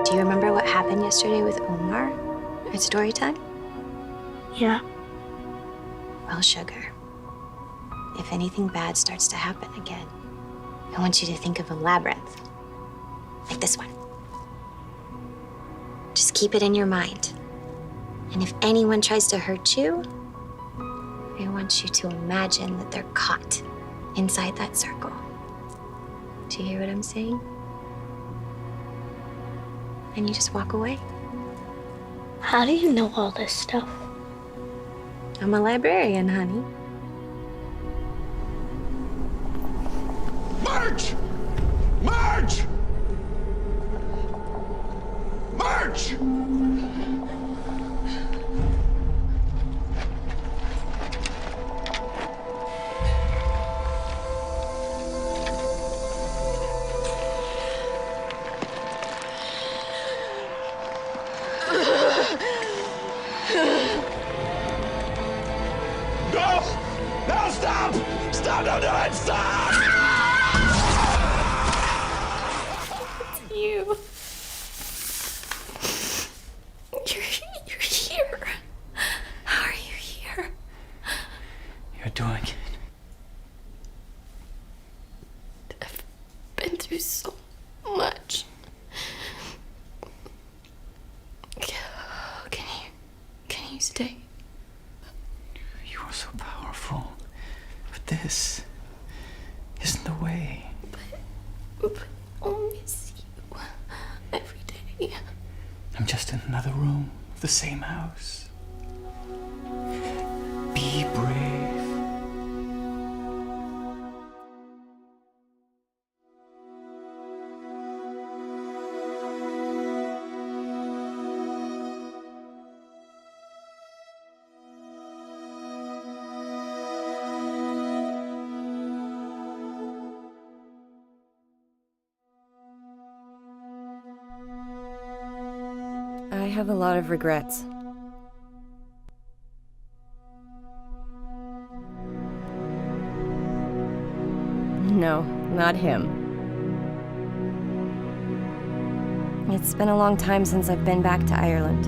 Do you remember what happened yesterday with Omar at story time? Yeah. Well, sugar, if anything bad starts to happen again, I want you to think of a labyrinth, like this one. Just keep it in your mind. And if anyone tries to hurt you, I want you to imagine that they're caught inside that circle. Do you hear what I'm saying? And you just walk away. How do you know all this stuff? I'm a librarian, honey. March! March! March! No! No, stop! Stop! Don't do it! Stop! You. You're here. How are you here? You're doing it. I've been through so much. Can you stay? You are so powerful. But this isn't the way. But I'll miss you every day. I'm just in another room of the same house. Be brave. I have a lot of regrets. No, not him. It's been a long time since I've been back to Ireland.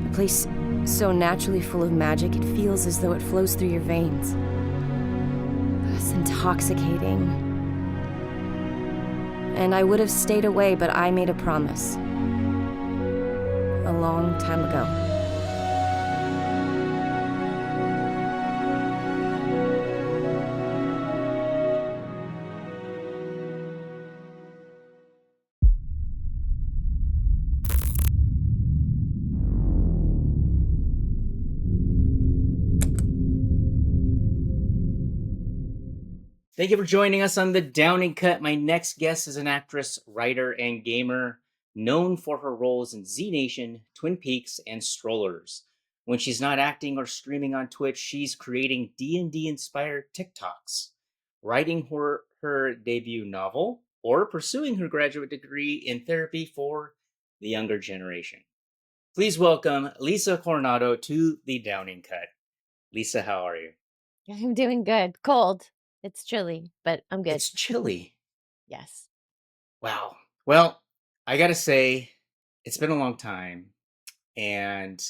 A place so naturally full of magic, it feels as though it flows through your veins. It's intoxicating. And I would have stayed away, but I made a promise. A long time ago. Thank you for joining us on The Downing Cut. My next guest is an actress, writer, and gamer known for her roles in Z Nation, Twin Peaks, and Strollers. When she's not acting or streaming on Twitch, she's creating D&D-inspired TikToks, writing her debut novel, or pursuing her graduate degree in therapy for the younger generation. Please welcome Lisa Coronado to The Downing Cut. Lisa, how are you? I'm doing good. Cold. It's chilly, but I'm good. It's chilly. Yes. Wow. Well, I gotta say, it's been a long time, and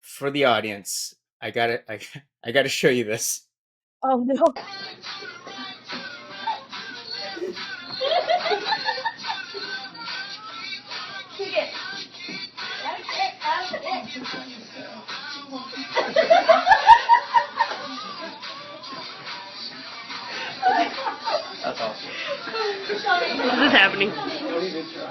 for the audience, I gotta show you this. Oh no. That's awesome. What is happening? Don't even try.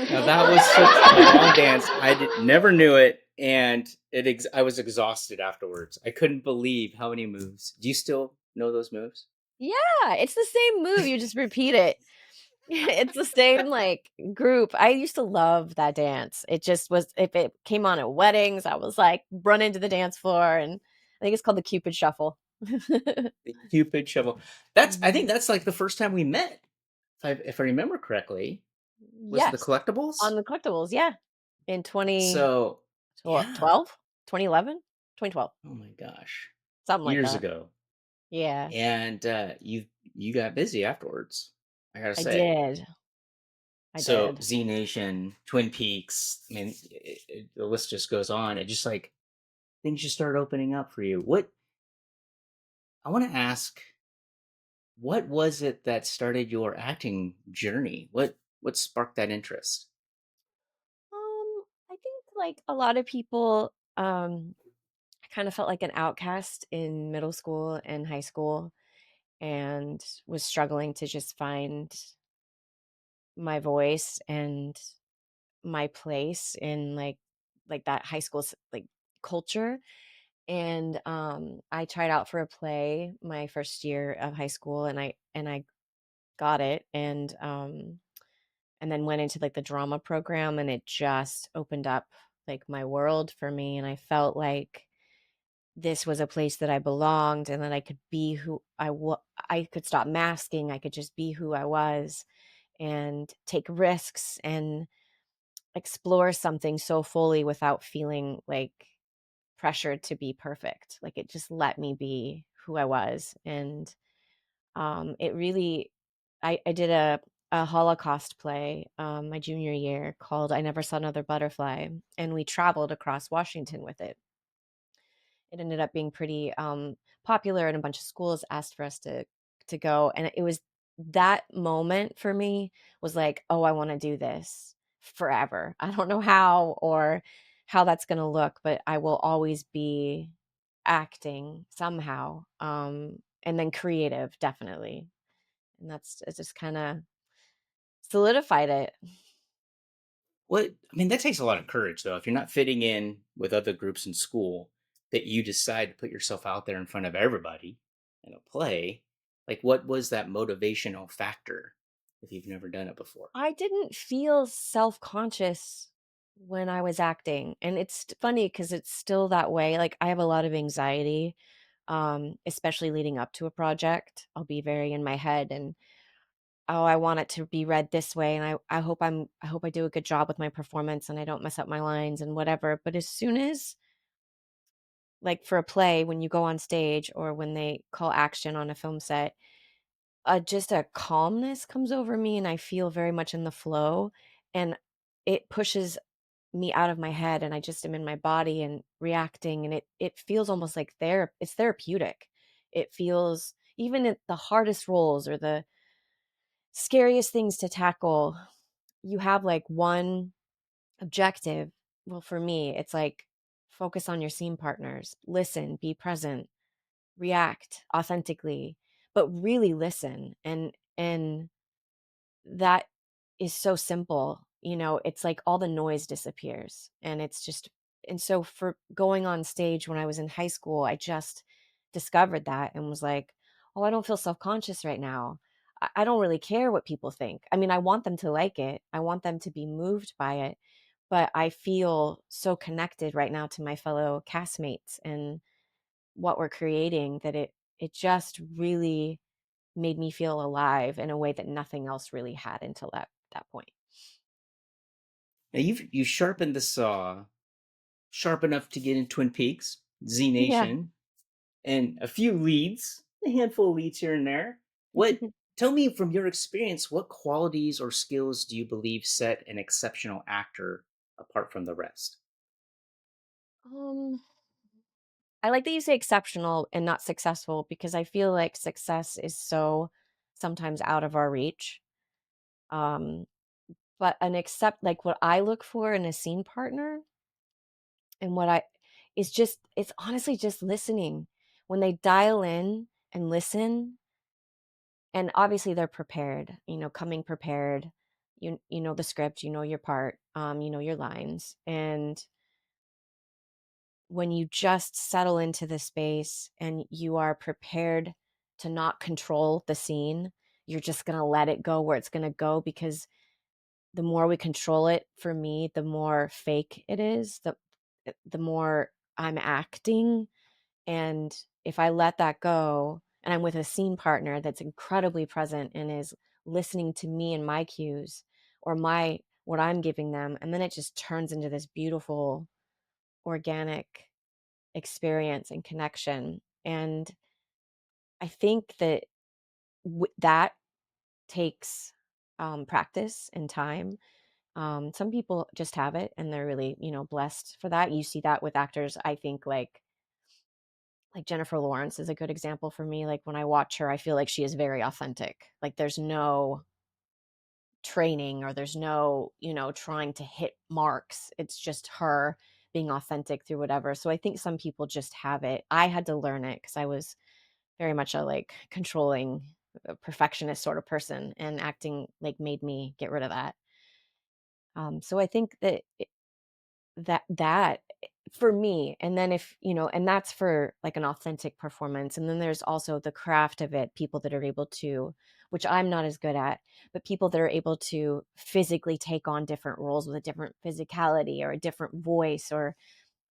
Now that was such a long dance. Never knew it, and I was exhausted afterwards. I couldn't believe how many moves. Do you still know those moves? Yeah, it's the same move. You just repeat it. It's the same like group. I used to love that dance. It just was, if it came on at weddings, I was like run into the dance floor, and I think it's called the Cupid Shuffle. The Cupid Shovel. I think that's like the first time we met. If I remember correctly, was it the Yes, collectibles? on the collectibles, yeah. In 2012, So yeah. 2011, 2012, Oh my gosh, something like years that. ago. Yeah, And you got busy afterwards. I gotta I say. did. I So did. Z Nation, Twin Peaks. I mean, the list just goes on. It just like things just start opening up for you. What I want to ask, what was it that started your acting journey? What sparked that interest? I think like a lot of people, I kind of felt like an outcast in middle school and high school, and was struggling to just find my voice and my place in like that high school like culture. And I tried out for a play my first year of high school, and I got it, and then went into like the drama program, and it just opened up like my world for me, and I felt like this was a place that I belonged, and that I could be who I could stop masking. I could just be who I was and take risks and explore something so fully without feeling like pressured to be perfect. Like it just let me be who I was. And it really, I did a Holocaust play my junior year called I Never Saw Another Butterfly, and we traveled across Washington with it. It ended up being pretty popular, and a bunch of schools asked for us to go. And it was that moment for me was like, oh, I want to do this forever. I don't know how or how that's going to look, but I will always be acting somehow. And then creative, definitely. And it just kind of solidified it. I mean, that takes a lot of courage, though. If you're not fitting in with other groups in school, that you decide to put yourself out there in front of everybody in a play, like what was that motivational factor if you've never done it before? I didn't feel self-conscious when I was acting. And it's funny because it's still that way. Like I have a lot of anxiety, especially leading up to a project. I'll be very in my head, and oh, I want it to be read this way, and I hope I do a good job with my performance, and I don't mess up my lines and whatever. But as soon as, like for a play, when you go on stage or when they call action on a film set, just a calmness comes over me, and I feel very much in the flow, and it pushes me out of my head, and I just am in my body and reacting, and it feels almost like it's therapeutic. It feels, even at the hardest roles or the scariest things to tackle, you have like one objective. Well, for me, it's like focus on your scene partners, listen, be present, react authentically, but really listen. And that is so simple. It's like all the noise disappears, and it's just, and so for going on stage when I was in high school, I just discovered that and was like, oh, I don't feel self-conscious right now. I don't really care what people think. I mean, I want them to like it, I want them to be moved by it, but I feel so connected right now to my fellow castmates and what we're creating, that it just really made me feel alive in a way that nothing else really had until that point. Now you sharpened the saw sharp enough to get in Twin Peaks, Z Yeah. Nation, and a few leads, a handful of leads here and there. What Tell me from your experience, what qualities or skills do you believe set an exceptional actor apart from the rest? um I like that you say exceptional and not successful, because I feel like success is so sometimes out of our reach. um but an accept like what I look for in a scene partner, and what I is just, it's honestly just listening. when they dial in and listen, and obviously they're prepared, coming prepared, you know the script, you know your part, you know your lines, and when you just settle into the space and you are prepared to not control the scene, you're just going to let it go where it's going to go, because the more we control it, for me, the more fake it is, the more I'm acting. And if I let that go and I'm with a scene partner that's incredibly present and is listening to me and my cues or what I'm giving them, and then it just turns into this beautiful organic experience and connection. And I think that that takes practice and time. Some people just have it and they're really, blessed for that. You see that with actors, I think, like Jennifer Lawrence is a good example for me. Like when I watch her, I feel like she is very authentic. Like there's no training or there's no, trying to hit marks. It's just her being authentic through whatever. So I think some people just have it. I had to learn it because I was very much a controlling perfectionist sort of person, and acting made me get rid of that. So I think that for me, and then if and that's for an authentic performance, and then there's also the craft of it, people that are able to, which I'm not as good at, but people that are able to physically take on different roles with a different physicality or a different voice, or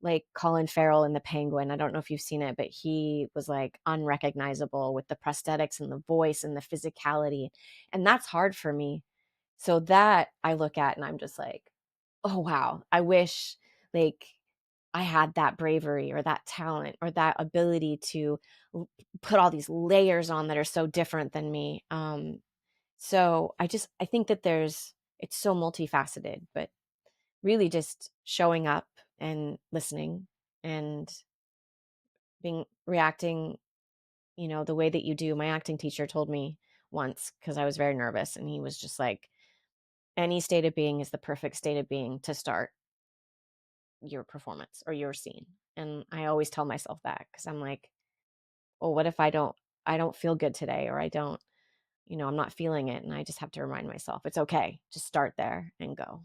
like Colin Farrell in The Penguin. I don't know if you've seen it, but he was unrecognizable with the prosthetics and the voice and the physicality, and that's hard for me. So that I look at and I'm just like, oh wow, I wish I had that bravery or that talent or that ability to put all these layers on that are so different than me. So I think that it's so multifaceted, but really just showing up and listening and reacting, the way that you do. My acting teacher told me once, because I was very nervous, and he was just like, any state of being is the perfect state of being to start your performance or your scene. And I always tell myself that, because I'm like, well, what if I don't feel good today, or I don't, I'm not feeling it, and I just have to remind myself it's okay. Just start there and go.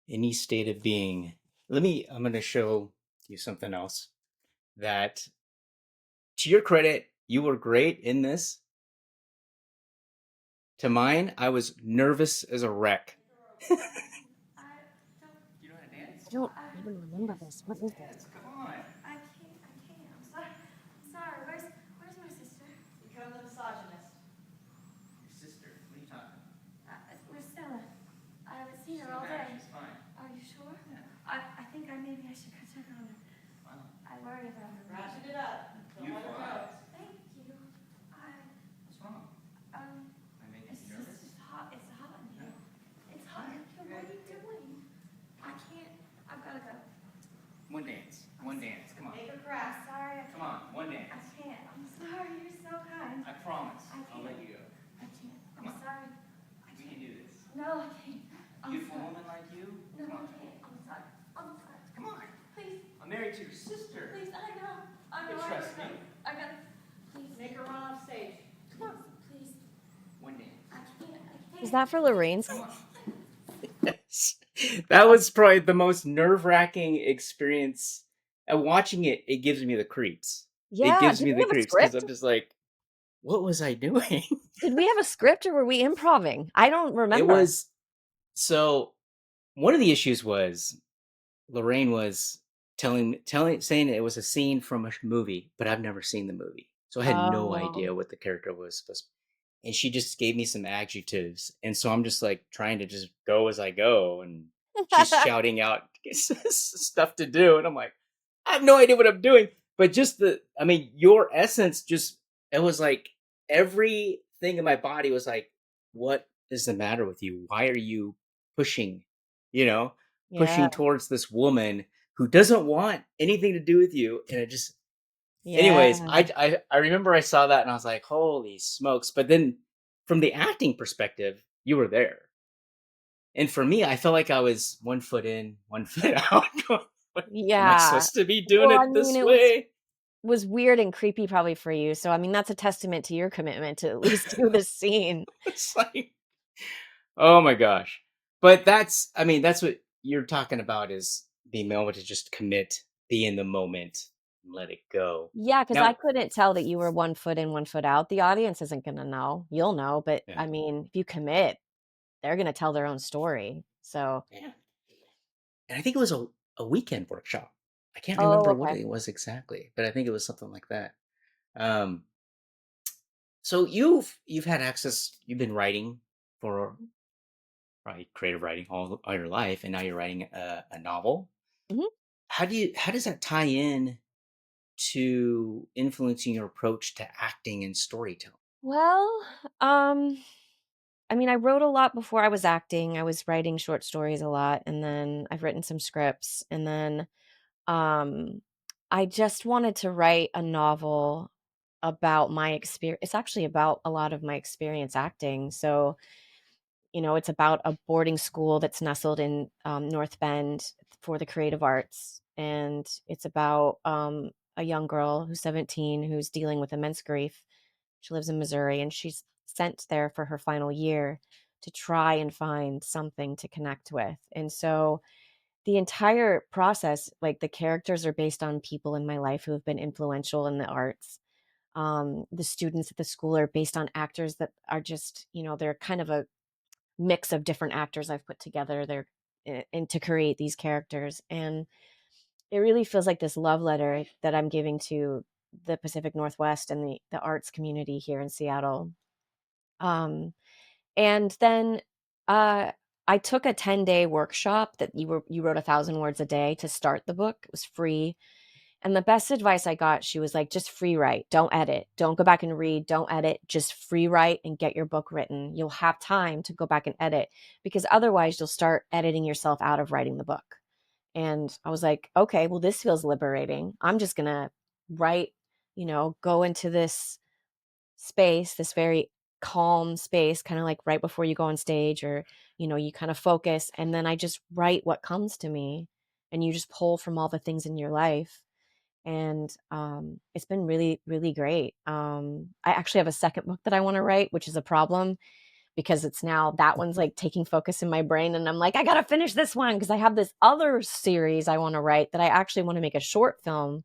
Any state of being. I'm going to show you something else that, to your credit, you were great in this. To mine, I was nervous as a wreck. You know how to dance? I don't even remember this. What is this? Come on. I can't. I'm sorry. Where's my sister? Become the misogynist. Your sister? What are you talking about? Where's Stella? I haven't seen her all day. She's fine. Are you sure? Yeah. I think maybe I should go check on her. Wow. I worry about her. Ratchet it up. Don't You let her fly. go. Thank you. What's wrong? Um, Am I making it's you nervous? just hot. It's hot in here. It's hot. What are you doing? I can't. I've got to go. One dance. One dance. Come on. Make her I'm cry. sorry. Come on. One I dance. can't. I'm sorry. You're so kind. I promise. I I'll let can't. you go. I can't. Come I'm on. sorry. We can do this. No, I can't. I'm Beautiful sorry. woman like you. No, Come I on. can't. I'm sorry. I'm sorry. Come on. Please, I'm married to your sister. please. I know. You trust me? I gotta. Please. Make her run off stage. Come on. Please. One dance. I can't. Is that for Lorraine's? Come on. Yes. That was probably the most nerve-wracking experience. And watching it, it gives me the creeps. Yeah. It gives Did me we the have a creeps because script? I'm just like, what was I doing? Did we have a script, or were we improving? I don't remember. It was, so one of the issues was Lorraine was saying it was a scene from a movie, but I've never seen the movie. So I had no idea Oh. what the character was supposed to be. And she just gave me some adjectives. And so I'm just like trying to just go as I go. And she's shouting out stuff to do. And I'm like, I have no idea what I'm doing. But just your essence it was like everything in my body was like, what is the matter with you? Why are you pushing, Yeah. pushing towards this woman who doesn't want anything to do with you? And it just, anyways, Yeah. I remember I saw that and I was like, holy smokes. But then from the acting perspective, you were there. And for me, I felt like I was 1 foot in, 1 foot out. Am I Yeah. supposed to be doing Well, I it this mean, it was way? was weird and creepy probably for you. So I mean, that's a testament to your commitment to at least do this scene. It's like, oh my gosh. But that's, I mean, that's what you're talking about, is being able to just commit, be in the moment, and let it go. Yeah, because I Now, couldn't tell that you were 1 foot in, 1 foot out. The audience isn't gonna know. You'll know, but yeah, I mean, if you commit, they're gonna tell their own story. So, yeah. And I think it was a weekend workshop. I can't oh, remember what okay. it was exactly, but I think it was something like that. Um, so you've had access. You've been writing for, right, creative writing all your life, and now you're writing a novel. Mhm. How does that tie in to influencing your approach to acting and storytelling? Well, um, I mean, I wrote a lot before I was acting. I was writing short stories a lot, and then I've written some scripts, and then um, I just wanted to write a novel about my experience. It's actually about a lot of my experience acting. So, it's about a boarding school that's nestled in North Bend for the creative arts. And it's about a young girl who's 17 who's dealing with immense grief. She lives in Missouri, and she's sent there for her final year to try and find something to connect with. And so the entire process, like the characters are based on people in my life who have been influential in the arts. The students at the school are based on actors that are just, they're kind of a mix of different actors I've put together there and to create these characters. And it really feels like this love letter that I'm giving to the Pacific Northwest and the arts community here in Seattle. Um, and then uh, I took a 10-day workshop that you wrote 1,000 words a day to start the book. It was free. And the best advice I got, she was like, just free write. Don't edit. Don't go back and read. Don't edit. Just free write and get your book written. You'll have time to go back and edit, because otherwise you'll start editing yourself out of writing the book. And I was like, okay, well, this feels liberating. I'm just going to write, go into this space, this very calm space, kind of like right before you go on stage, or, you kind of focus. And then I just write what comes to me, and you just pull from all the things in your life. And it's been really, really great. I actually have a second book that I want to write, which is a problem because it's now that one's like taking focus in my brain, and I'm like, I gotta finish this one because I have this other series I want to write that I actually want to make a short film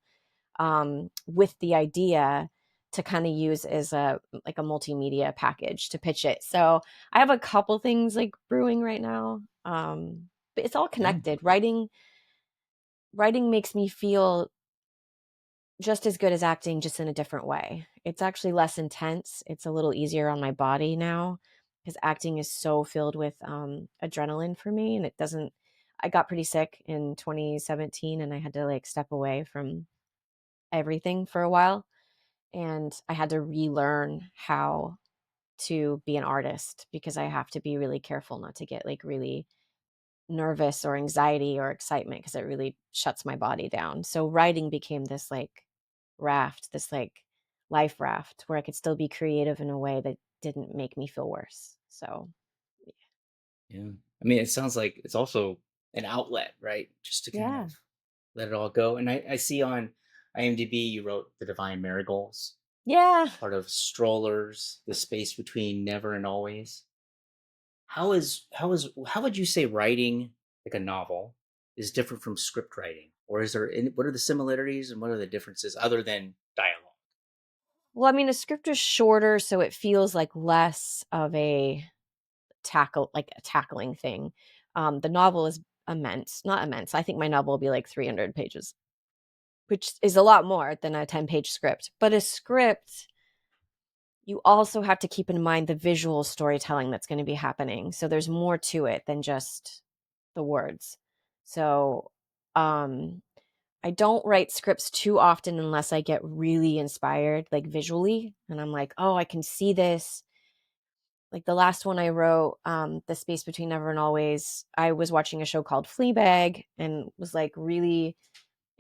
with the idea to kind of use as a multimedia package to pitch it. So I have a couple things like brewing right now, but it's all Yeah, connected. Writing makes me feel just as good as acting, just in a different way. It's actually less intense. It's a little easier on my body now because acting is so filled with adrenaline for me. And it doesn't, I got pretty sick in 2017, and I had to like step away from everything for a while. And I had to relearn how to be an artist, because I have to be really careful not to get like really nervous or anxiety or excitement, because it really shuts my body down. So writing became this like raft, this like life raft where I could still be creative in a way that didn't make me feel worse. So, yeah. I mean, it sounds like it's also an outlet, right? Just to kind yeah. of let it all go. And I see on IMDb you wrote The Divine Marigolds, Yeah. part of Strollers, The Space Between Never and Always. How would you say writing like a novel is different from script writing? Or what are the similarities and what are the differences other than dialogue? Well, I mean, a script is shorter, so it feels like less of a tackling thing. The novel is immense, not immense. I think my novel will be like 300 pages, which is a lot more than a 10-page script. But a script, you also have to keep in mind the visual storytelling that's going to be happening. So there's more to it than just the words. So I don't write scripts too often unless I get really inspired, like visually. And I'm like, oh, I can see this. Like the last one I wrote, The Space Between Never and Always, I was watching a show called Fleabag and was like really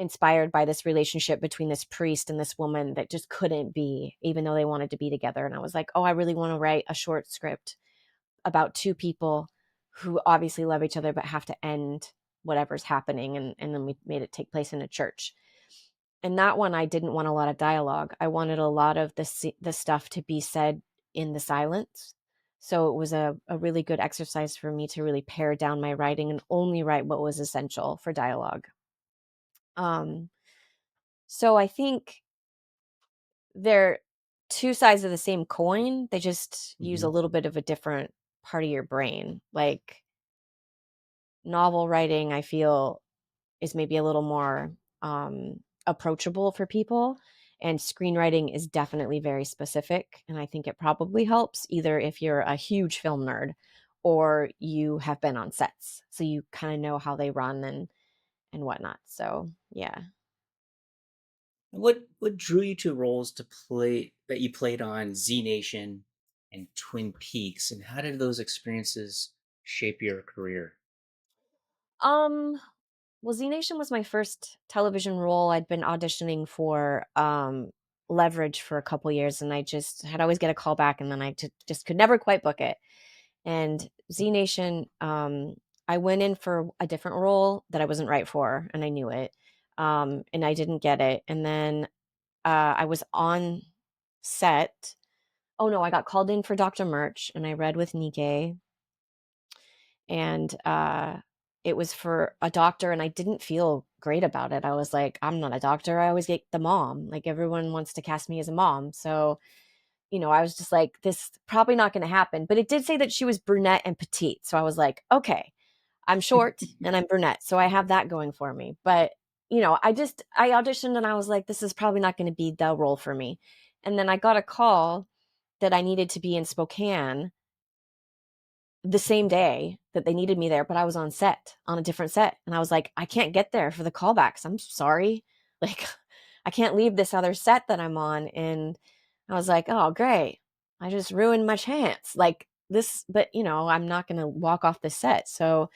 inspired by this relationship between this priest and this woman that just couldn't be, even though they wanted to be together. And I was like, oh, I really want to write a short script about two people who obviously love each other but have to end whatever's happening. And then we made it take place in a church. and that one I didn't want a lot of dialogue. I wanted a lot of the stuff to be said in the silence. So it was a really good exercise for me to really pare down my writing and only write what was essential for dialogue. So I think they're two sides of the same coin. They just use a little bit of a different part of your brain. Like novel writing, I feel, is maybe a little more approachable for people. And screenwriting is definitely very specific. And I think it probably helps either if you're a huge film nerd or you have been on sets. So you kind of know how they run and whatnot. So yeah. What drew you to roles to play that you played on Z Nation and Twin Peaks, and how did those experiences shape your career? Well, Z Nation was my first television role. I'd been auditioning for Leverage for a couple years, and I just had always get a call back, and then I just could never quite book it. And Z Nation, I went in for a different role that I wasn't right for, and I knew it, and I didn't get it. And then I was on set. Oh no, I got called in for Dr. Murch, and I read with Nike, and it was for a doctor, and I didn't feel great about it. I was like, I'm not a doctor. I always get the mom. Like everyone wants to cast me as a mom. So, I was just like, this probably not going to happen. But it did say that she was brunette and petite. So I was like, okay, I'm short and I'm brunette. So I have that going for me. But, I auditioned and I was like, this is probably not going to be the role for me. And then I got a call that I needed to be in Spokane the same day that they needed me there, but I was on a different set. And I was like, I can't get there for the callbacks. I'm sorry. Like, I can't leave this other set that I'm on. And I was like, oh, great. I just ruined my chance. Like this, but I'm not going to walk off the set. So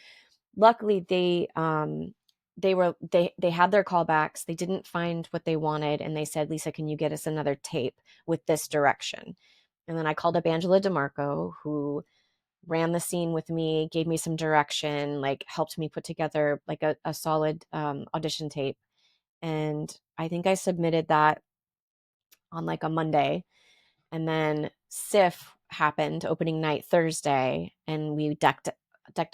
luckily they had their callbacks. They didn't find what they wanted. And they said, Lisa, can you get us another tape with this direction? And then I called up Angela DeMarco, who ran the scene with me, gave me some direction, like helped me put together like a solid audition tape. And I think I submitted that on like a Monday. And then SIF happened opening night Thursday, and we decked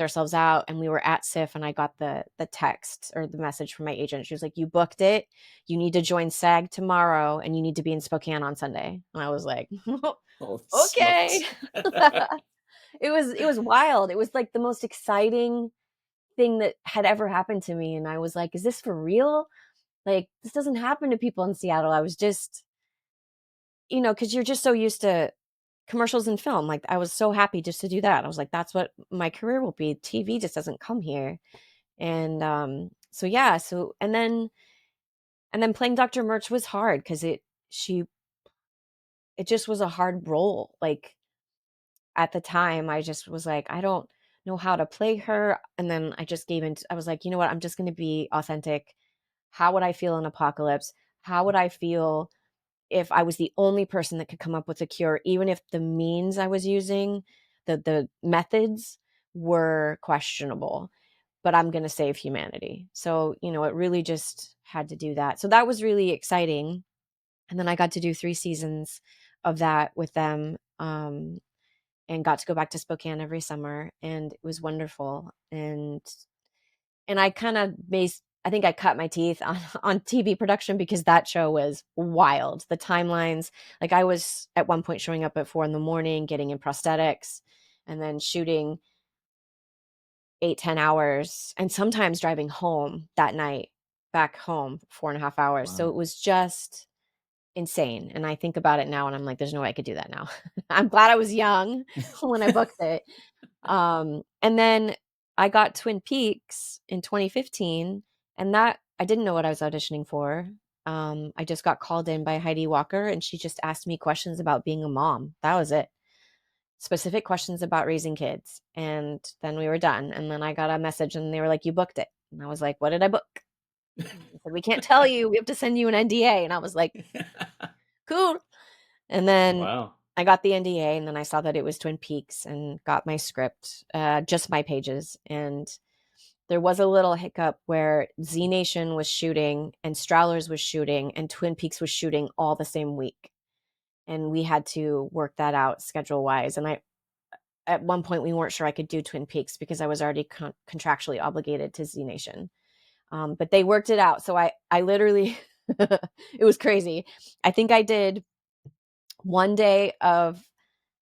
ourselves out, and we were at SIF, and I got the text or the message from my agent. She was like, you booked it, you need to join SAG tomorrow, and you need to be in Spokane on Sunday. And I was like, Oh, okay. smokes. It was wild. It was like the most exciting thing that had ever happened to me. And I was like, is this for real? Like, this doesn't happen to people in Seattle. I was just, because you're just so used to commercials and film. Like, I was so happy just to do that. I was like, that's what my career will be. TV just doesn't come here. And so yeah, and then playing Dr. Murch was hard because it just was a hard role. Like, at the time, I just was like, I don't know how to play her. And then I just I was like, you know what? I'm just going to be authentic. How would I feel in Apocalypse? How would I feel if I was the only person that could come up with a cure, even if the means I was using, the methods were questionable, but I'm going to save humanity. So, it really just had to do that. So that was really exciting. And then I got to do 3 seasons of that with them. And got to go back to Spokane every summer, and it was wonderful. And I kind of I think I cut my teeth on TV production because that show was wild. The timelines, like I was at one point showing up at 4 a.m, getting in prosthetics, and then shooting 8-10 hours, and sometimes driving home that night, back home 4.5 hours. Wow. So it was just insane. And I think about it now and I'm like, there's no way I could do that now. I'm glad I was young when I booked it. And then I got Twin Peaks in 2015, and that I didn't know what I was auditioning for. I just got called in by Heidi Walker, and she just asked me questions about being a mom. That was it. Specific questions about raising kids. And then we were done. And then I got a message and they were like, you booked it. And I was like, what did I book? They said, we can't tell you. We have to send you an NDA. And I was like, cool. And then Wow. I got the NDA, and then I saw that it was Twin Peaks and got my script, just my pages. And there was a little hiccup where Z Nation was shooting and Strowlers was shooting and Twin Peaks was shooting all the same week. And we had to work that out schedule wise. And at one point, we weren't sure I could do Twin Peaks because I was already contractually obligated to Z Nation. But they worked it out. So I literally, it was crazy. I think I did one day of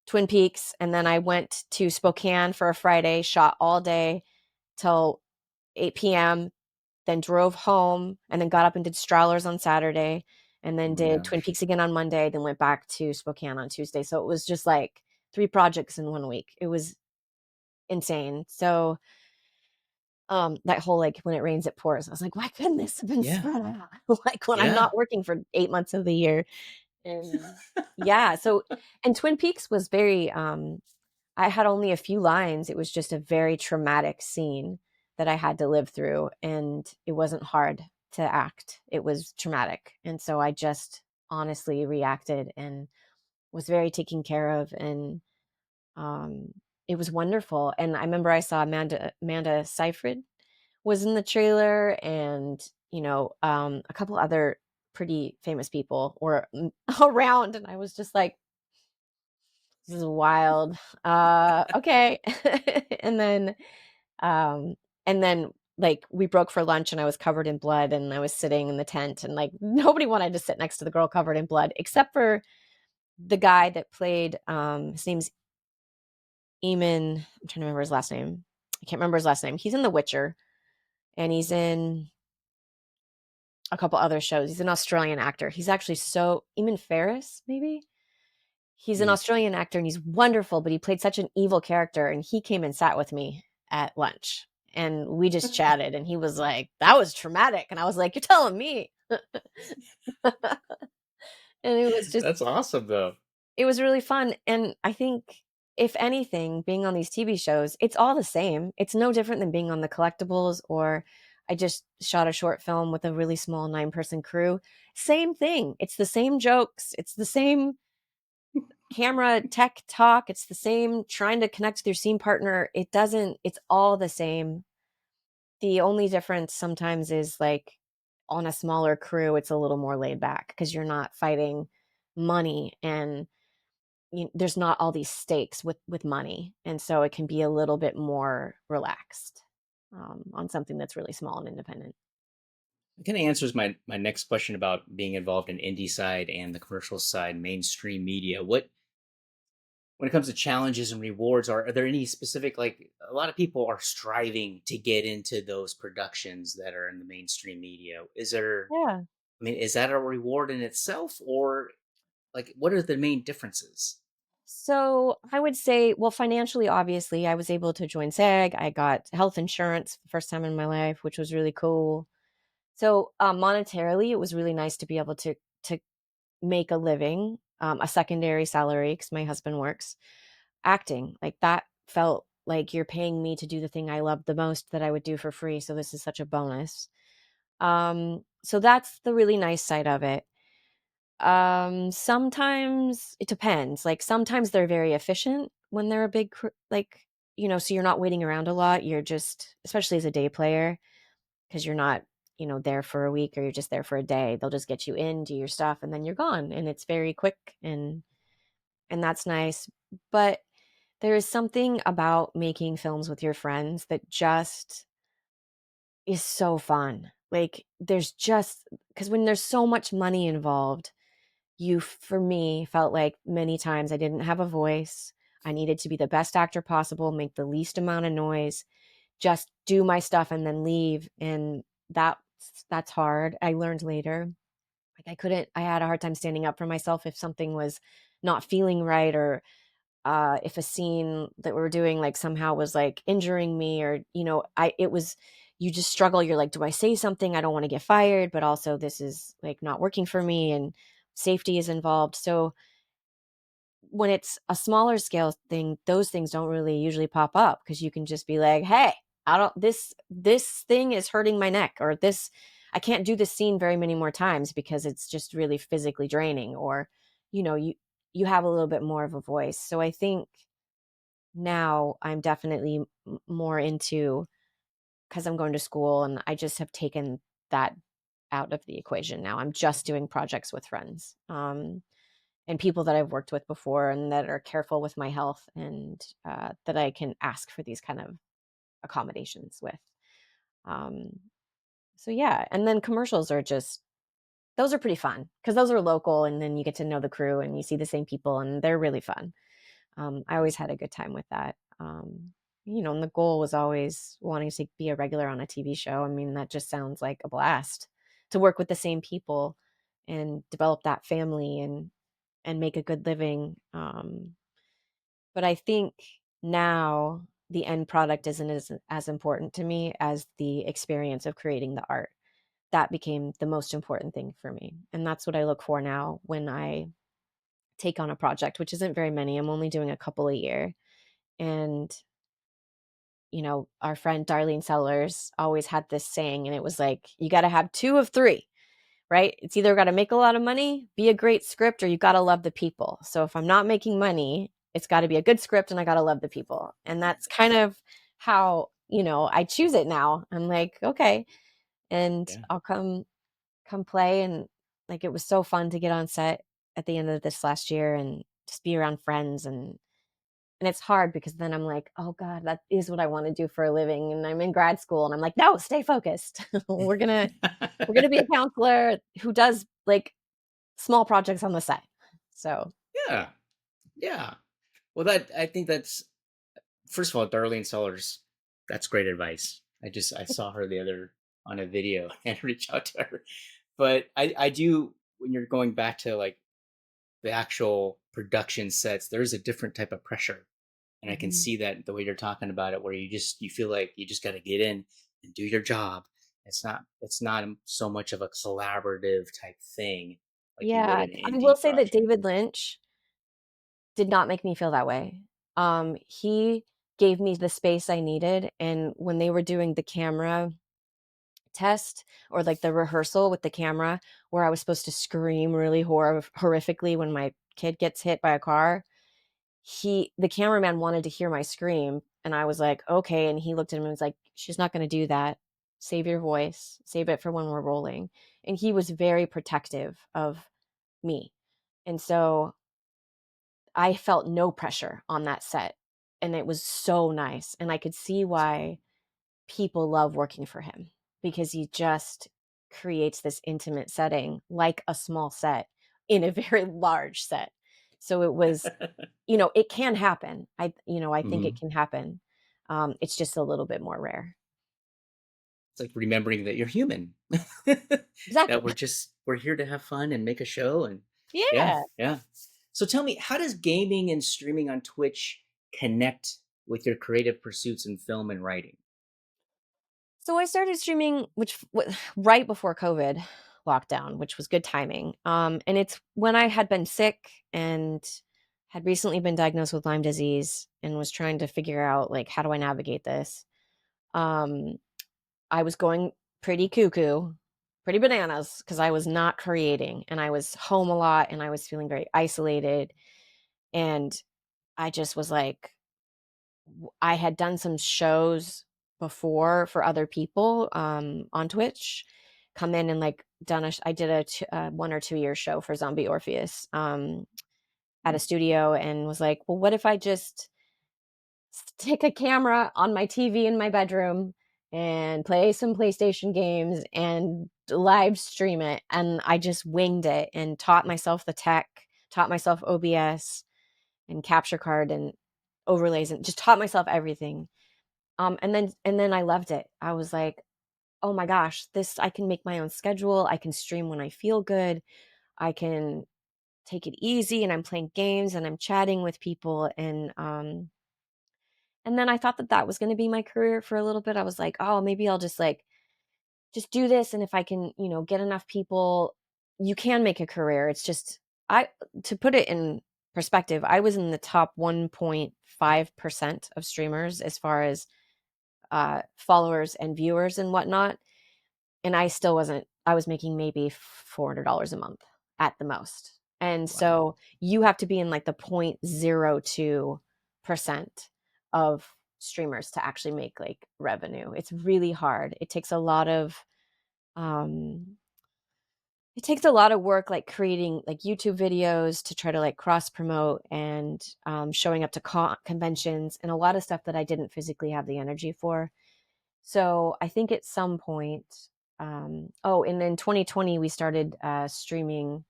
Twin Peaks, and then I went to Spokane for a Friday, shot all day till 8 p.m., then drove home, and then got up and did Strowlers on Saturday, and then did Twin Peaks again on Monday, then went back to Spokane on Tuesday. So it was just like 3 projects in 1 week. It was insane. So that whole like when it rains it pours, I was like, why couldn't this have been spread out? Like when I'm not working for 8 months of the year. And yeah, so and Twin Peaks was very I had only a few lines. It was just a very traumatic scene that I had to live through, and it wasn't hard to act. It was traumatic. And so I just honestly reacted and was very taken care of, and it was wonderful. And I remember I saw Amanda Seyfried was in the trailer, and a couple other pretty famous people were around, and I was just like, this is wild. Okay. and then and then like we broke for lunch and I was covered in blood and I was sitting in the tent, and like nobody wanted to sit next to the girl covered in blood except for the guy that played his name's Eamon. I'm trying to remember his last name. I can't remember his last name. He's in The Witcher, and he's in a couple other shows. He's an Australian actor. He's actually Eamon Ferris, maybe. He's an Australian actor and he's wonderful, but he played such an evil character, and he came and sat with me at lunch and we just chatted, and he was like, that was traumatic. And I was like, you're telling me. And it was just, that's awesome though. It was really fun. And I think if anything, being on these TV shows, it's all the same. It's no different than being on The Collectibles, or I just shot a short film with a really small 9-person crew. Same thing. It's the same jokes. It's the same camera tech talk. It's the same trying to connect with your scene partner. It's all the same. The only difference sometimes is like on a smaller crew, it's a little more laid back because you're not fighting money, and there's not all these stakes with money. And so it can be a little bit more relaxed on something that's really small and independent. It kind of answers my next question about being involved in indie side and the commercial side, mainstream media. What, when it comes to challenges and rewards, are there any specific, like a lot of people are striving to get into those productions that are in the mainstream media? Is there, Yeah. I mean, is that a reward in itself, or like what are the main differences? So I would say, well, financially, obviously, I was able to join SAG. I got health insurance for the first time in my life, which was really cool. So monetarily, it was really nice to be able to make a living, a secondary salary, because my husband works acting. Like that felt like you're paying me to do the thing I love the most that I would do for free. So this is such a bonus. So that's the really nice side of it. Sometimes it depends. Like sometimes they're very efficient when they're a big so you're not waiting around a lot. You're just, especially as a day player, because you're not there for a week or you're just there for a day. They'll just get you in, do your stuff, and then you're gone, and it's very quick, and that's nice. But there is something about making films with your friends that just is so fun. Like there's just, because when there's so much money involved, for me, felt like many times I didn't have a voice. I needed to be the best actor possible, make the least amount of noise, just do my stuff and then leave. And that's hard. I learned later. Like I had a hard time standing up for myself if something was not feeling right, or if a scene that we were doing like somehow was like injuring me, or you just struggle. You're like, do I say something? I don't want to get fired, but also this is like not working for me, and safety is involved. So when it's a smaller scale thing, those things don't really usually pop up, because you can just be like, hey, this thing is hurting my neck, or this, I can't do this scene very many more times because it's just really physically draining, or you have a little bit more of a voice. So I think now I'm definitely more into because I'm going to school, and I just have taken that out of the equation now. I'm just doing projects with friends, and people that I've worked with before and that are careful with my health, and that I can ask for these kind of accommodations with. Um, so yeah, and then commercials are just, those are pretty fun because those are local, and then you get to know the crew and you see the same people, and they're really fun. I always had a good time with that. And the goal was always wanting to be a regular on a TV show. I mean, that just sounds like a blast to work with the same people and develop that family and make a good living. But I think now the end product isn't as important to me as the experience of creating the art. That became the most important thing for me. And that's what I look for now when I take on a project, which isn't very many. I'm only doing a couple a year. And, our friend Darlene Sellers always had this saying, and it was like, you got to have two of three, right? It's either got to make a lot of money, be a great script, or you got to love the people. So if I'm not making money, it's got to be a good script and I got to love the people. And that's kind of how, I choose it now. I'm like, okay. And Yeah. I'll come play. And like, it was so fun to get on set at the end of this last year and just be around friends. And it's hard because then I'm like, oh God, that is what I want to do for a living. And I'm in grad school and I'm like, no, stay focused. we're going to be a counselor who does like small projects on the side. So Yeah. Yeah. Well, I think that's, first of all, Darlene Sellers, that's great advice. I saw her the other on a video and reached out to her. But I do, when you're going back to like the actual production sets, there's a different type of pressure. And I can see that the way you're talking about it, where you feel like you just got to get in and do your job. It's not so much of a collaborative type thing like you would yeah, in an I will indie say that project. David Lynch did not make me feel that way. He gave me the space I needed. And when they were doing the camera test or like the rehearsal with the camera where I was supposed to scream really horrifically when my kid gets hit by a car, the cameraman wanted to hear my scream, and I was like, okay. And he looked at him and was like, she's not going to do that. Save your voice, save it for when we're rolling. And he was very protective of me. And so I felt no pressure on that set, and it was so nice. And I could see why people love working for him, because he just creates this intimate setting like a small set in a very large set. So it was, it can happen. I think it Mhm. can happen. It's just a little bit more rare. It's like remembering that you're human. Exactly. That we're here to have fun and make a show. And yeah, Yeah. yeah. So tell me, how does gaming and streaming on Twitch connect with your creative pursuits in film and writing? So I started streaming, right before COVID lockdown, which was good timing. And it's when I had been sick and had recently been diagnosed with Lyme disease and was trying to figure out like, how do I navigate this? Um, I was going pretty cuckoo, pretty bananas, because I was not creating and I was home a lot and I was feeling very isolated. And I just was like, I had done some shows before for other people on Twitch, come in and like I did a 1 or 2 year show for Zombie Orpheus at a studio, and was like, well, what if I just stick a camera on my TV in my bedroom and play some PlayStation games and live stream it? And I just winged it and taught myself the tech, taught myself OBS and capture card and overlays, and just taught myself everything. And then I loved it. I was like, oh my gosh, I can make my own schedule. I can stream when I feel good. I can take it easy, and I'm playing games and I'm chatting with people. And then I thought that was going to be my career for a little bit. I was like, oh, maybe I'll just do this. And if I can, get enough people, you can make a career. It's just, to put it in perspective, I was in the top 1.5% of streamers as far as followers and viewers and whatnot. And I still wasn't, I was making maybe $400 a month at the most. And Wow. so you have to be in like the 0.02% of streamers to actually make like revenue. It's really hard. It takes a lot of um work, like creating like YouTube videos to try to like cross promote and showing up to conventions and a lot of stuff that I didn't physically have the energy for. So I think at some point, and in 2020 we started streaming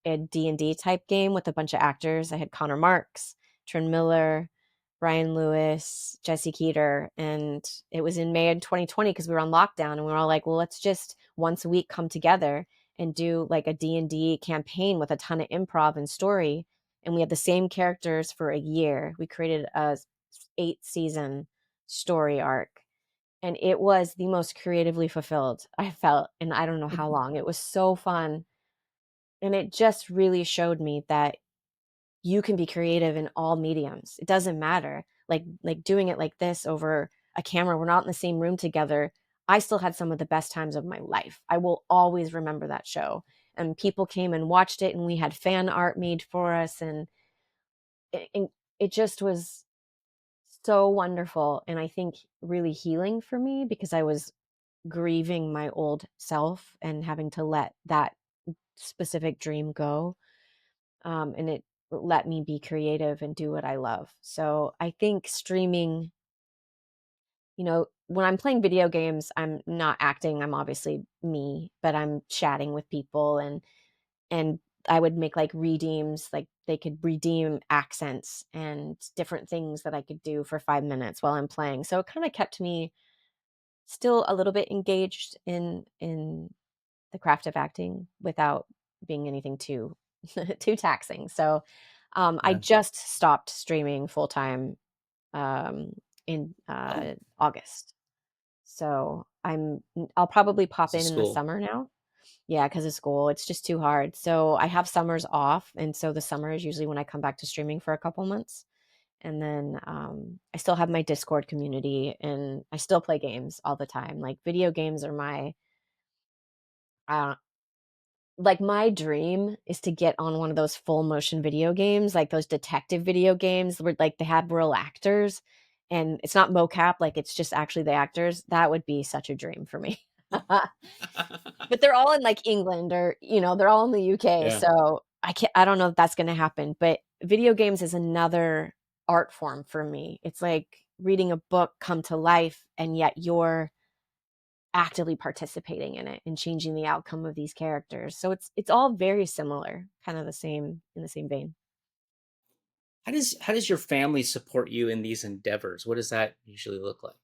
a D&D type game with a bunch of actors. I had Connor Marks, Trin Miller, Brian Lewis, Jesse Keeter, and it was in May of 2020 because we were on lockdown, and we were all like, well, let's just once a week come together and do like a D&D campaign with a ton of improv and story. And we had the same characters for a year. We created a 8-season story arc, and it was the most creatively fulfilled I felt in I don't know how long. It was so fun. And it just really showed me that you can be creative in all mediums. It doesn't matter. Like doing it like this over a camera, we're not in the same room together. I still had some of the best times of my life. I will always remember that show. And people came and watched it, and we had fan art made for us, and it just was so wonderful, and I think really healing for me because I was grieving my old self and having to let that specific dream go. And it let me be creative and do what I love. So I think streaming, when I'm playing video games, I'm not acting. I'm obviously me, but I'm chatting with people, and I would make like redeems, like they could redeem accents and different things that I could do for 5 minutes while I'm playing. So it kind of kept me still a little bit engaged in the craft of acting without being anything too too taxing. So I just stopped streaming full time in August. So I'll probably pop in the summer now. Yeah, because of school. It's just too hard. So I have summers off, and so the summer is usually when I come back to streaming for a couple months. And then I still have my Discord community, and I still play games all the time. Like video games are uh, my dream is to get on one of those full motion video games, like those detective video games where like they have real actors and it's not mocap, like it's just actually the actors. That would be such a dream for me. But they're all in like England, or they're all in the UK. Yeah. So I don't know if that's going to happen, but video games is another art form for me. It's like reading a book come to life, and yet you're actively participating in it and changing the outcome of these characters. So it's all very similar, kind of the same, in the same vein. How does your family support you in these endeavors? What does that usually look like?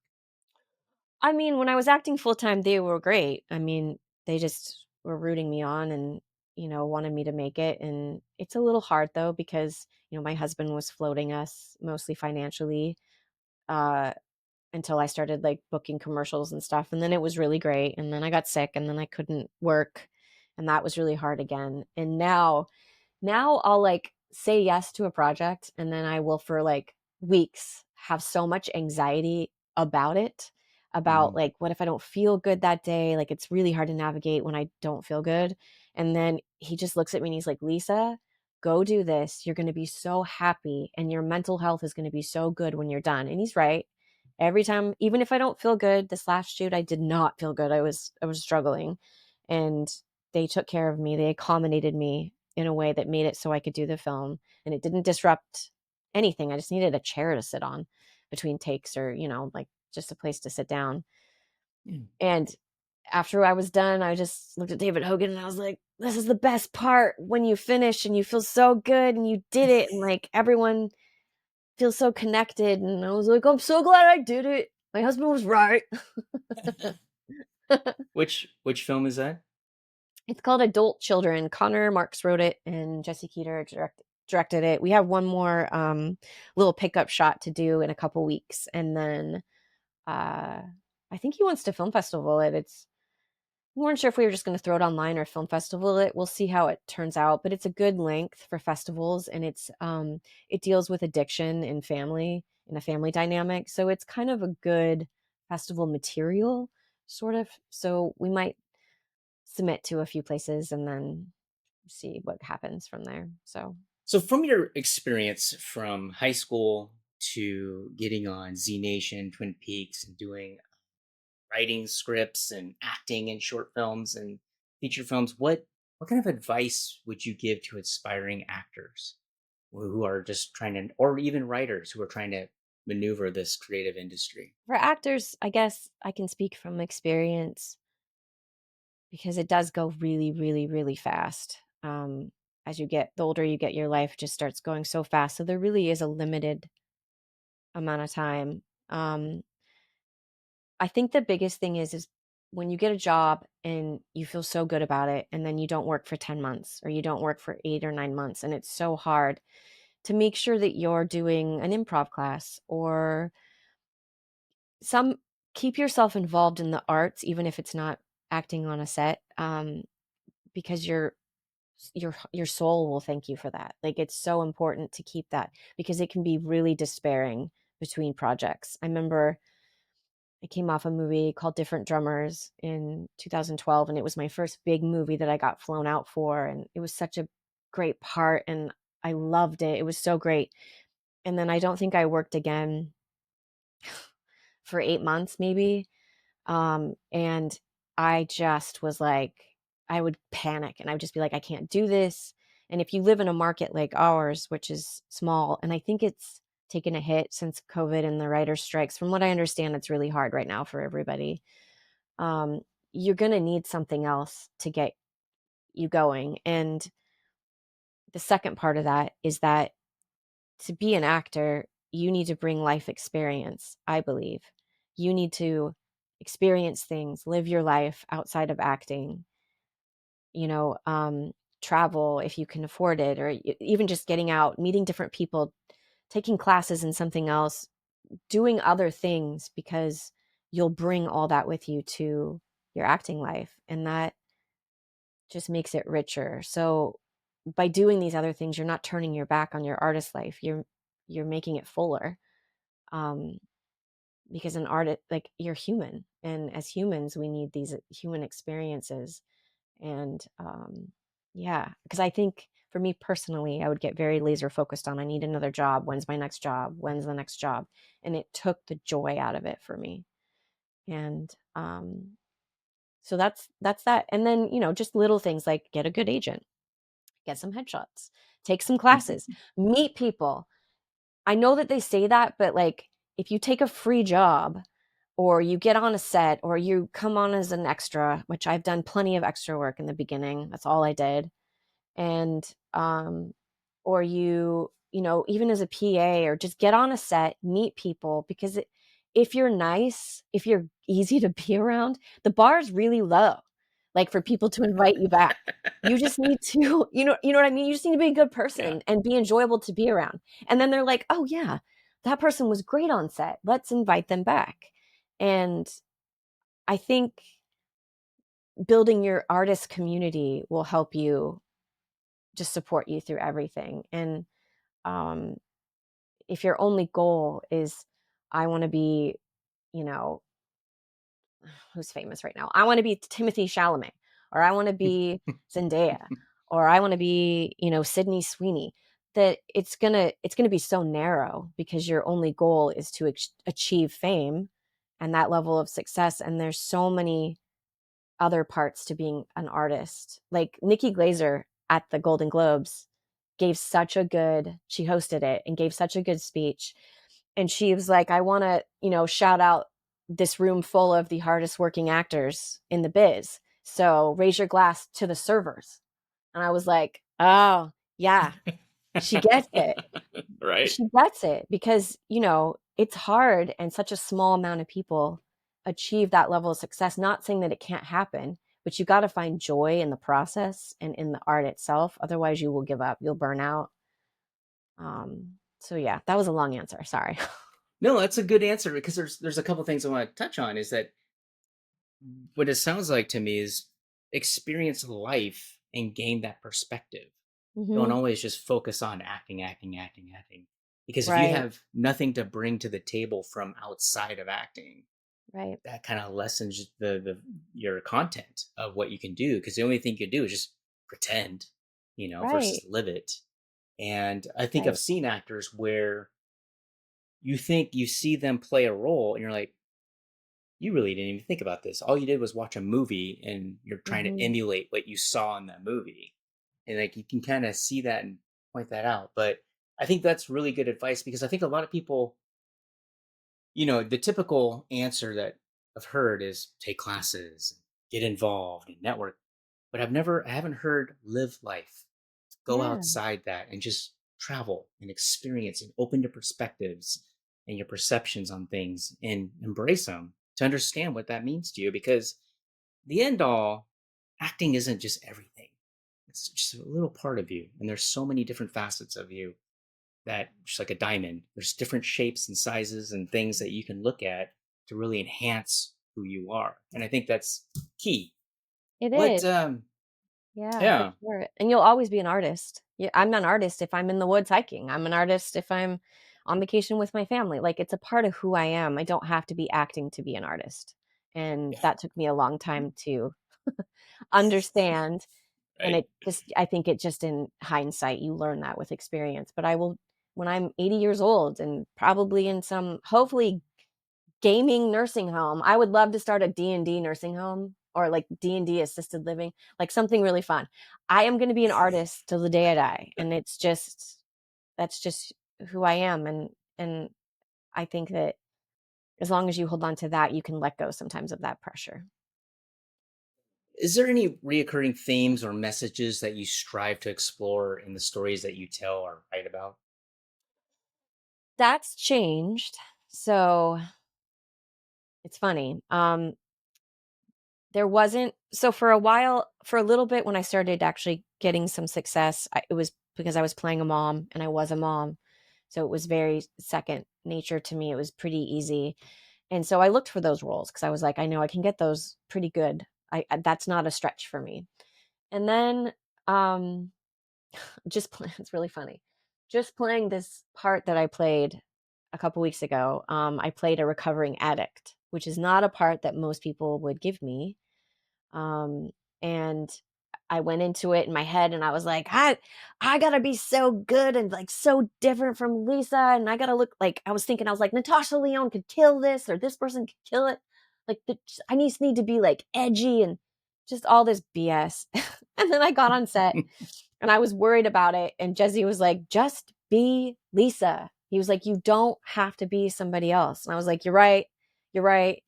I mean, when I was acting full time, they were great. I mean, they just were rooting me on and, wanted me to make it. And it's a little hard though, because, my husband was floating us mostly financially until I started like booking commercials and stuff. And then it was really great. And then I got sick, and then I couldn't work. And that was really hard again. And now I'll like say yes to a project, and then I will for like weeks have so much anxiety about it, about like, what if I don't feel good that day? Like it's really hard to navigate when I don't feel good. And then he just looks at me and he's like, Lisa, go do this. You're going to be so happy, and your mental health is going to be so good when you're done. And he's right. Every time, even if I don't feel good, this last shoot, I did not feel good. I was struggling, and they took care of me. They accommodated me in a way that made it so I could do the film, and it didn't disrupt anything. I just needed a chair to sit on between takes, or, like just a place to sit down. And after I was done, I just looked at David Hogan and I was like, this is the best part, when you finish and you feel so good and you did it, and like everyone feels so connected. And I was like, I'm so glad I did it. My husband was right. Which film is that? It's called Adult Children. Connor Marks wrote it, and Jesse Keeter directed it. We have one more little pickup shot to do in a couple weeks, and then I think he wants to film festival it. We weren't sure if we were just going to throw it online or film festival it. We'll see how it turns out, but it's a good length for festivals, and it deals with addiction and family, in a family dynamic. So it's kind of a good festival material, sort of. So we might submit to a few places and then see what happens from there. So So from your experience from high school to getting on Z Nation, Twin Peaks, and doing writing scripts and acting in short films and feature films, what kind of advice would you give to aspiring actors who are just trying to, or even writers who are trying to maneuver this creative industry? For actors, I guess I can speak from experience because it does go really, really, really fast. As you get the older you get, your life just starts going so fast. So there really is a limited amount of time. I think the biggest thing is when you get a job and you feel so good about it, and then you don't work for 10 months or you don't work for 8 or 9 months, and it's so hard to make sure that you're doing an improv class or some keep yourself involved in the arts, even if it's not acting on a set, because your soul will thank you for that. Like, it's so important to keep that because it can be really despairing between projects. I remember I came off a movie called Different Drummers in 2012, and it was my first big movie that I got flown out for, and it was such a great part, and I loved it. It was so great. And then I don't think I worked again for 8 months, maybe. And I just was like, I would panic and I would just be like, I can't do this. And if you live in a market like ours, which is small, and I think it's taken a hit since COVID and the writer's strikes, from what I understand, it's really hard right now for everybody. Um, you're going to need something else to get you going. And the second part of that is that to be an actor, you need to bring life experience, I believe. You need to experience things, live your life outside of acting, you know, travel if you can afford it, or even just getting out, meeting different people, taking classes in something else, doing other things, because you'll bring all that with you to your acting life. And that just makes it richer. So by doing these other things, you're not turning your back on your artist life. You're making it fuller. Um, because an artist, like, you're human, and as humans, we need these human experiences. And yeah, because I think for me personally, I would get very laser focused on, I need another job. When's my next job? When's the next job? And it took the joy out of it for me. And so that's that. And then, just little things like get a good agent, get some headshots, take some classes, meet people. I know that they say that, but like, if you take a free job or you get on a set or you come on as an extra, which I've done plenty of extra work in the beginning, that's all I did. And or even as a PA, or just get on a set, meet people, because if you're nice, if you're easy to be around, the bar is really low, like, for people to invite you back. You just need to, what I mean? You just need to be a good person and be enjoyable to be around. And then they're like, oh yeah, that person was great on set. Let's invite them back. And I think building your artist community will help you, just support you through everything. And if your only goal is, I want to be, who's famous right now? I want to be Timothy Chalamet, or I want to be Zendaya, or I want to be, Sydney Sweeney, that it's gonna be so narrow, because your only goal is to achieve fame and that level of success. And there's so many other parts to being an artist. Like Nikki Glazer at the Golden Globes she hosted it and gave such a good speech. And she was like, I want to, shout out this room full of the hardest working actors in the biz. So raise your glass to the servers. And I was like, oh, yeah, she gets it. Right. She gets it, because, it's hard, and such a small amount of people achieve that level of success. Not saying that it can't happen, but you got to find joy in the process and in the art itself. Otherwise you will give up, you'll burn out. So yeah, that was a long answer. Sorry. No, that's a good answer, because there's a couple things I want to touch on. Is that what it sounds like to me is experience life and gain that perspective. Don't always just focus on acting. Because if you Right. have nothing to bring to the table from outside of acting, Right. that kind of lessens your content of what you can do. Because the only thing you can do is just pretend, versus Right. live it. And I think Right. I've seen actors where you think you see them play a role and you're like, you really didn't even think about this. All you did was watch a movie and you're trying to Hmm. emulate what you saw in that movie. And like you can kind of see that and point that out. But I think that's really good advice because I think a lot of people, the typical answer that I've heard is take classes, get involved and network. But I haven't heard live life, go Yeah, outside that and just travel and experience and open to perspectives and your perceptions on things and embrace them to understand what that means to you. Because the end all, acting isn't just everything. It's just a little part of you. And there's so many different facets of you that just like a diamond, there's different shapes and sizes and things that you can look at to really enhance who you are. And I think that's key. it What is. Yeah, for yeah. sure. And you'll always be an artist. Yeah, I'm an artist if I'm in the woods hiking. I'm an artist if I'm on vacation with my family. Like it's a part of who I am. I don't have to be acting to be an artist. And Yeah. that took me a long time to understand. And Right. I think it just in hindsight, you learn that with experience. But I will, when I'm 80 years old and probably in some, hopefully gaming nursing home. I would love to start a D&D nursing home or like D&D assisted living, like something really fun. I am going to be an artist till the day I die. And that's just who I am. And I think that as long as you hold on to that, you can let go sometimes of that pressure. Is there any reoccurring themes or messages that you strive to explore in the stories that you tell or write about? That's changed. So it's funny. There wasn't, so for a while, for a little bit when I started actually getting some success, it was because I was playing a mom and I was a mom. So it was very second nature to me. It was pretty easy. And so I looked for those roles because I was like, I know I can get those pretty good. That's not a stretch for me. And then um it's really funny. Just playing this part that I played a couple weeks ago, I played a recovering addict, which is not a part that most people would give me. um, and I went into it in my head and I was like, I gotta be so good and like so different from Lisa. And I gotta look like, I was like, Natasha Leone could kill this or this person could kill it. Like I need to be like edgy and just all this BS. And then I got on set and I was worried about it. And Jesse was like, just be Lisa. He was like, you don't have to be somebody else. And I was like, you're right. You're right.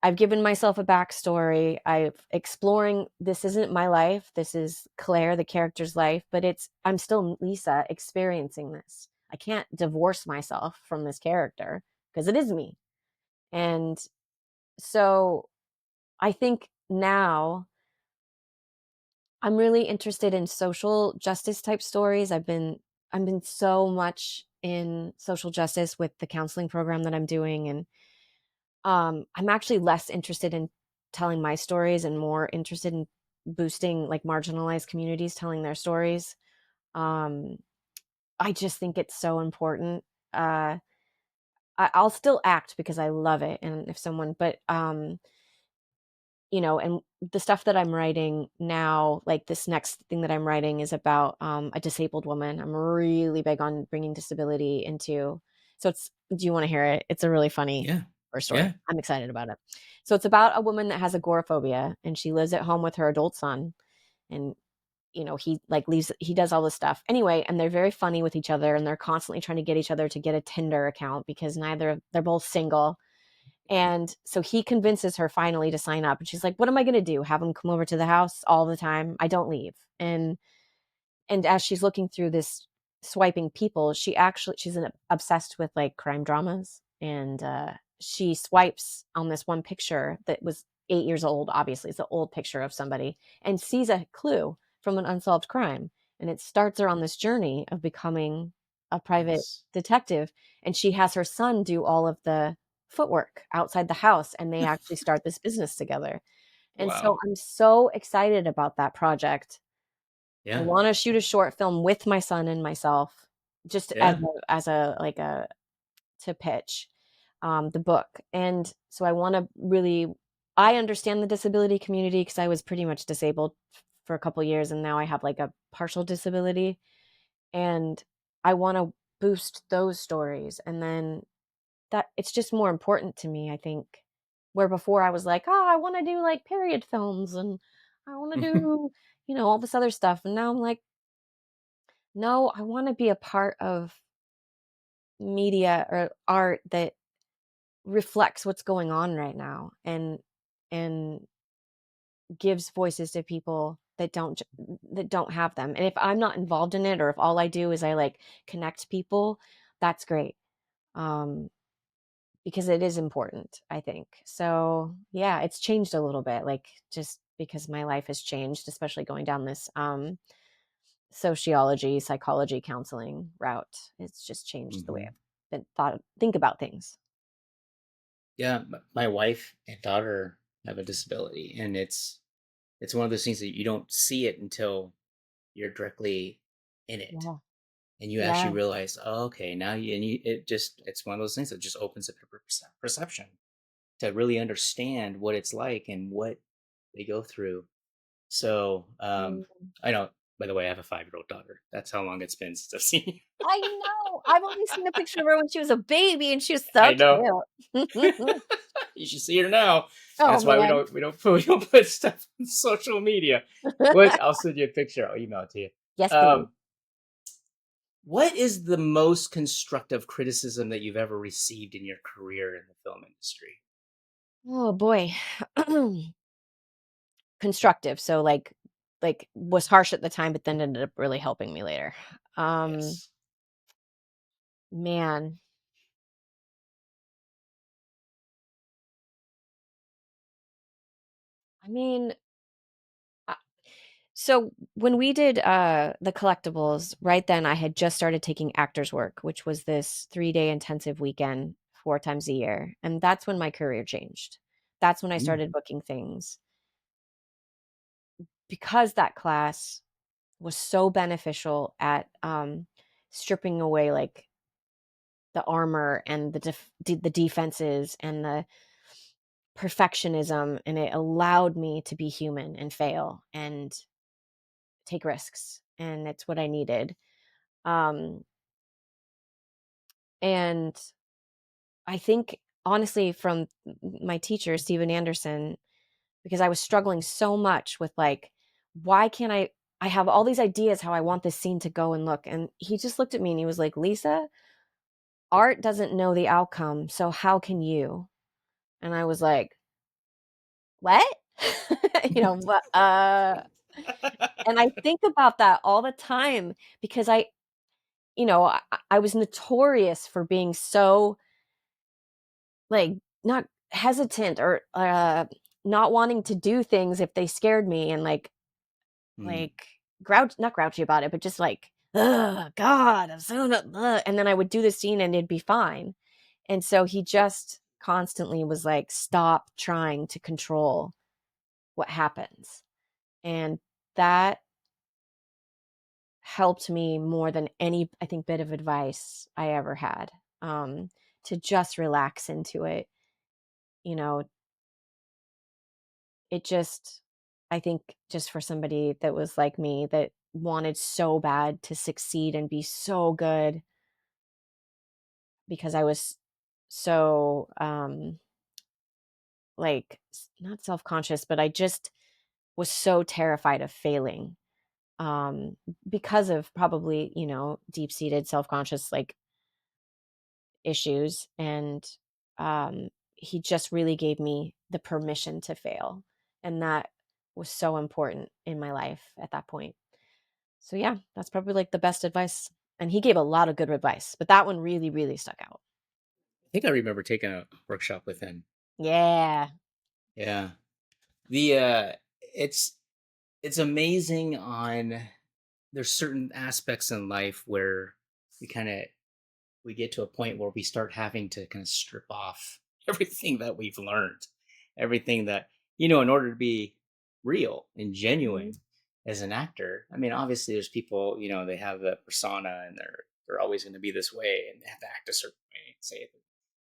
I've given myself a backstory. I've exploring, this isn't my life. This is Claire, the character's life, but I'm still Lisa experiencing this. I can't divorce myself from this character because it is me. And so I think now I'm really interested in social justice type stories. I've been so much in social justice with the counseling program that I'm doing, and I'm actually less interested in telling my stories and more interested in boosting like marginalized communities telling their stories. Um, I just think it's so important. Uh, I'll still act because I love it, and if someone, but and the stuff that I'm writing now, like this next thing that I'm writing is about a disabled woman. I'm really big on bringing disability into. So do you want to hear it? It's a really funny Yeah. first story. Yeah. I'm excited about it. So it's about a woman that has agoraphobia and she lives at home with her adult son. And, he like leaves, he does all this stuff anyway. And they're very funny with each other and they're constantly trying to get each other to get a Tinder account because they're both single. And so he convinces her finally to sign up. And she's like, what am I going to do? Have him come over to the house all the time? I don't leave. And as she's looking through this swiping people, obsessed with like crime dramas. And she swipes on this one picture that was 8 years old. Obviously, it's an old picture of somebody and sees a clue from an unsolved crime. And it starts her on this journey of becoming a private Yes. detective. And she has her son do all of the footwork outside the house. And they actually start this business together. And so Wow. I'm so excited about that project. I Yeah. want to shoot a short film with my son and myself, just Yeah. as a like a to pitch the book. And so I want to really, I understand the disability community because I was pretty much disabled for a couple years, and now I have like a partial disability, and I want to boost those stories. And then that it's just more important to me, I think. Where before I was like, oh, I want to do like period films and I want to do, all this other stuff. And now I'm like, no, I want to be a part of media or art that reflects what's going on right now and gives voices to people that don't have them. And if I'm not involved in it, or if all I do is I like connect people, that's great. Because it is important, I think. So yeah, it's changed a little bit, like just because my life has changed, especially going down this sociology, psychology, counseling route. It's just changed the way I've think about things. Yeah, my wife and daughter have a disability, and it's one of those things that you don't see it until you're directly in it, Yeah. and you actually Yeah. realize, oh, okay, now it's one of those things that just opens up your perception to really understand what it's like and what they go through. So, Mm. I know. By the way, I have a 5-year-old daughter. That's how long it's been since I've seen you. I know. I've only seen a picture of her when she was a baby, and she was so I know. cute. You should see her now. Oh That's why we man. don't put stuff on social media. What? I'll send you a picture. I'll email it to you. Yes, please. Um, what is the most constructive criticism that you've ever received in your career in the film industry? Oh boy. Constructive. So like was harsh at the time, but then ended up really helping me later. Um Yes. Man, I mean, uh, so when we did the collectibles, right then I had just started taking actors work, which was this 3-day intensive weekend 4 times a year. And that's when my career changed. That's when I Mm. started booking things because that class was so beneficial at stripping away like the armor and the defenses and the perfectionism, and it allowed me to be human and fail and take risks, and it's what I needed. um and I think honestly from my teacher Steven Anderson, because I was struggling so much with like, why can't I have all these ideas how I want this scene to go and look, and he just looked at me and he was like, Lisa, art doesn't know the outcome, so how can you? And I was like, what? But and I think about that all the time because I was notorious for being so like not hesitant or not wanting to do things if they scared me, and Mm. like not grouchy about it, but just like, oh God, I'm so not, and then I would do the scene and it'd be fine. And so he just constantly was like, stop trying to control what happens. And that helped me more than any, I think, bit of advice I ever had, to just relax into it. You know, it just, I think, just for somebody that was like me, that wanted so bad to succeed and be so good, because I was so, like, not self conscious, but I just was so terrified of failing, um, because of probably, deep seated self conscious, like, issues. And he just really gave me the permission to fail. And that was so important in my life at that point. So, yeah, that's probably like the best advice. And he gave a lot of good advice, but that one really, really stuck out. I think I remember taking a workshop with him. Yeah. Yeah. The it's it's amazing on there's certain aspects in life where we kind of we get to a point where we start having to kind of strip off everything that we've learned, everything that in order to be real and Mhm. genuine as an actor. I mean, obviously there's people, they have the persona and they're always going to be this way and they have to act a certain way and say it.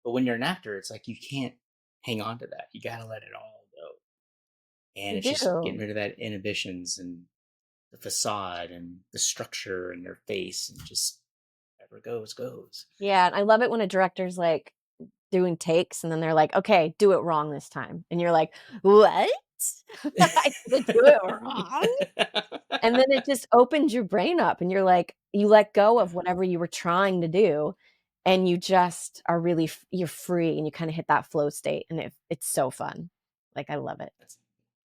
But when you're an actor, it's like you can't hang on to that. You got to let it all go. And You it's just do. getting rid of that inhibitions and the facade and the structure and their face and just whatever goes goes. Yeah, and I love it when a director's like doing takes and then they're like, okay, do it wrong this time. And you're like, what? I didn't do it wrong. And then it just opens your brain up and you're like, you let go of whatever you were trying to do and you just are really, you're free and you kind of hit that flow state and it's so fun. Like, I love it.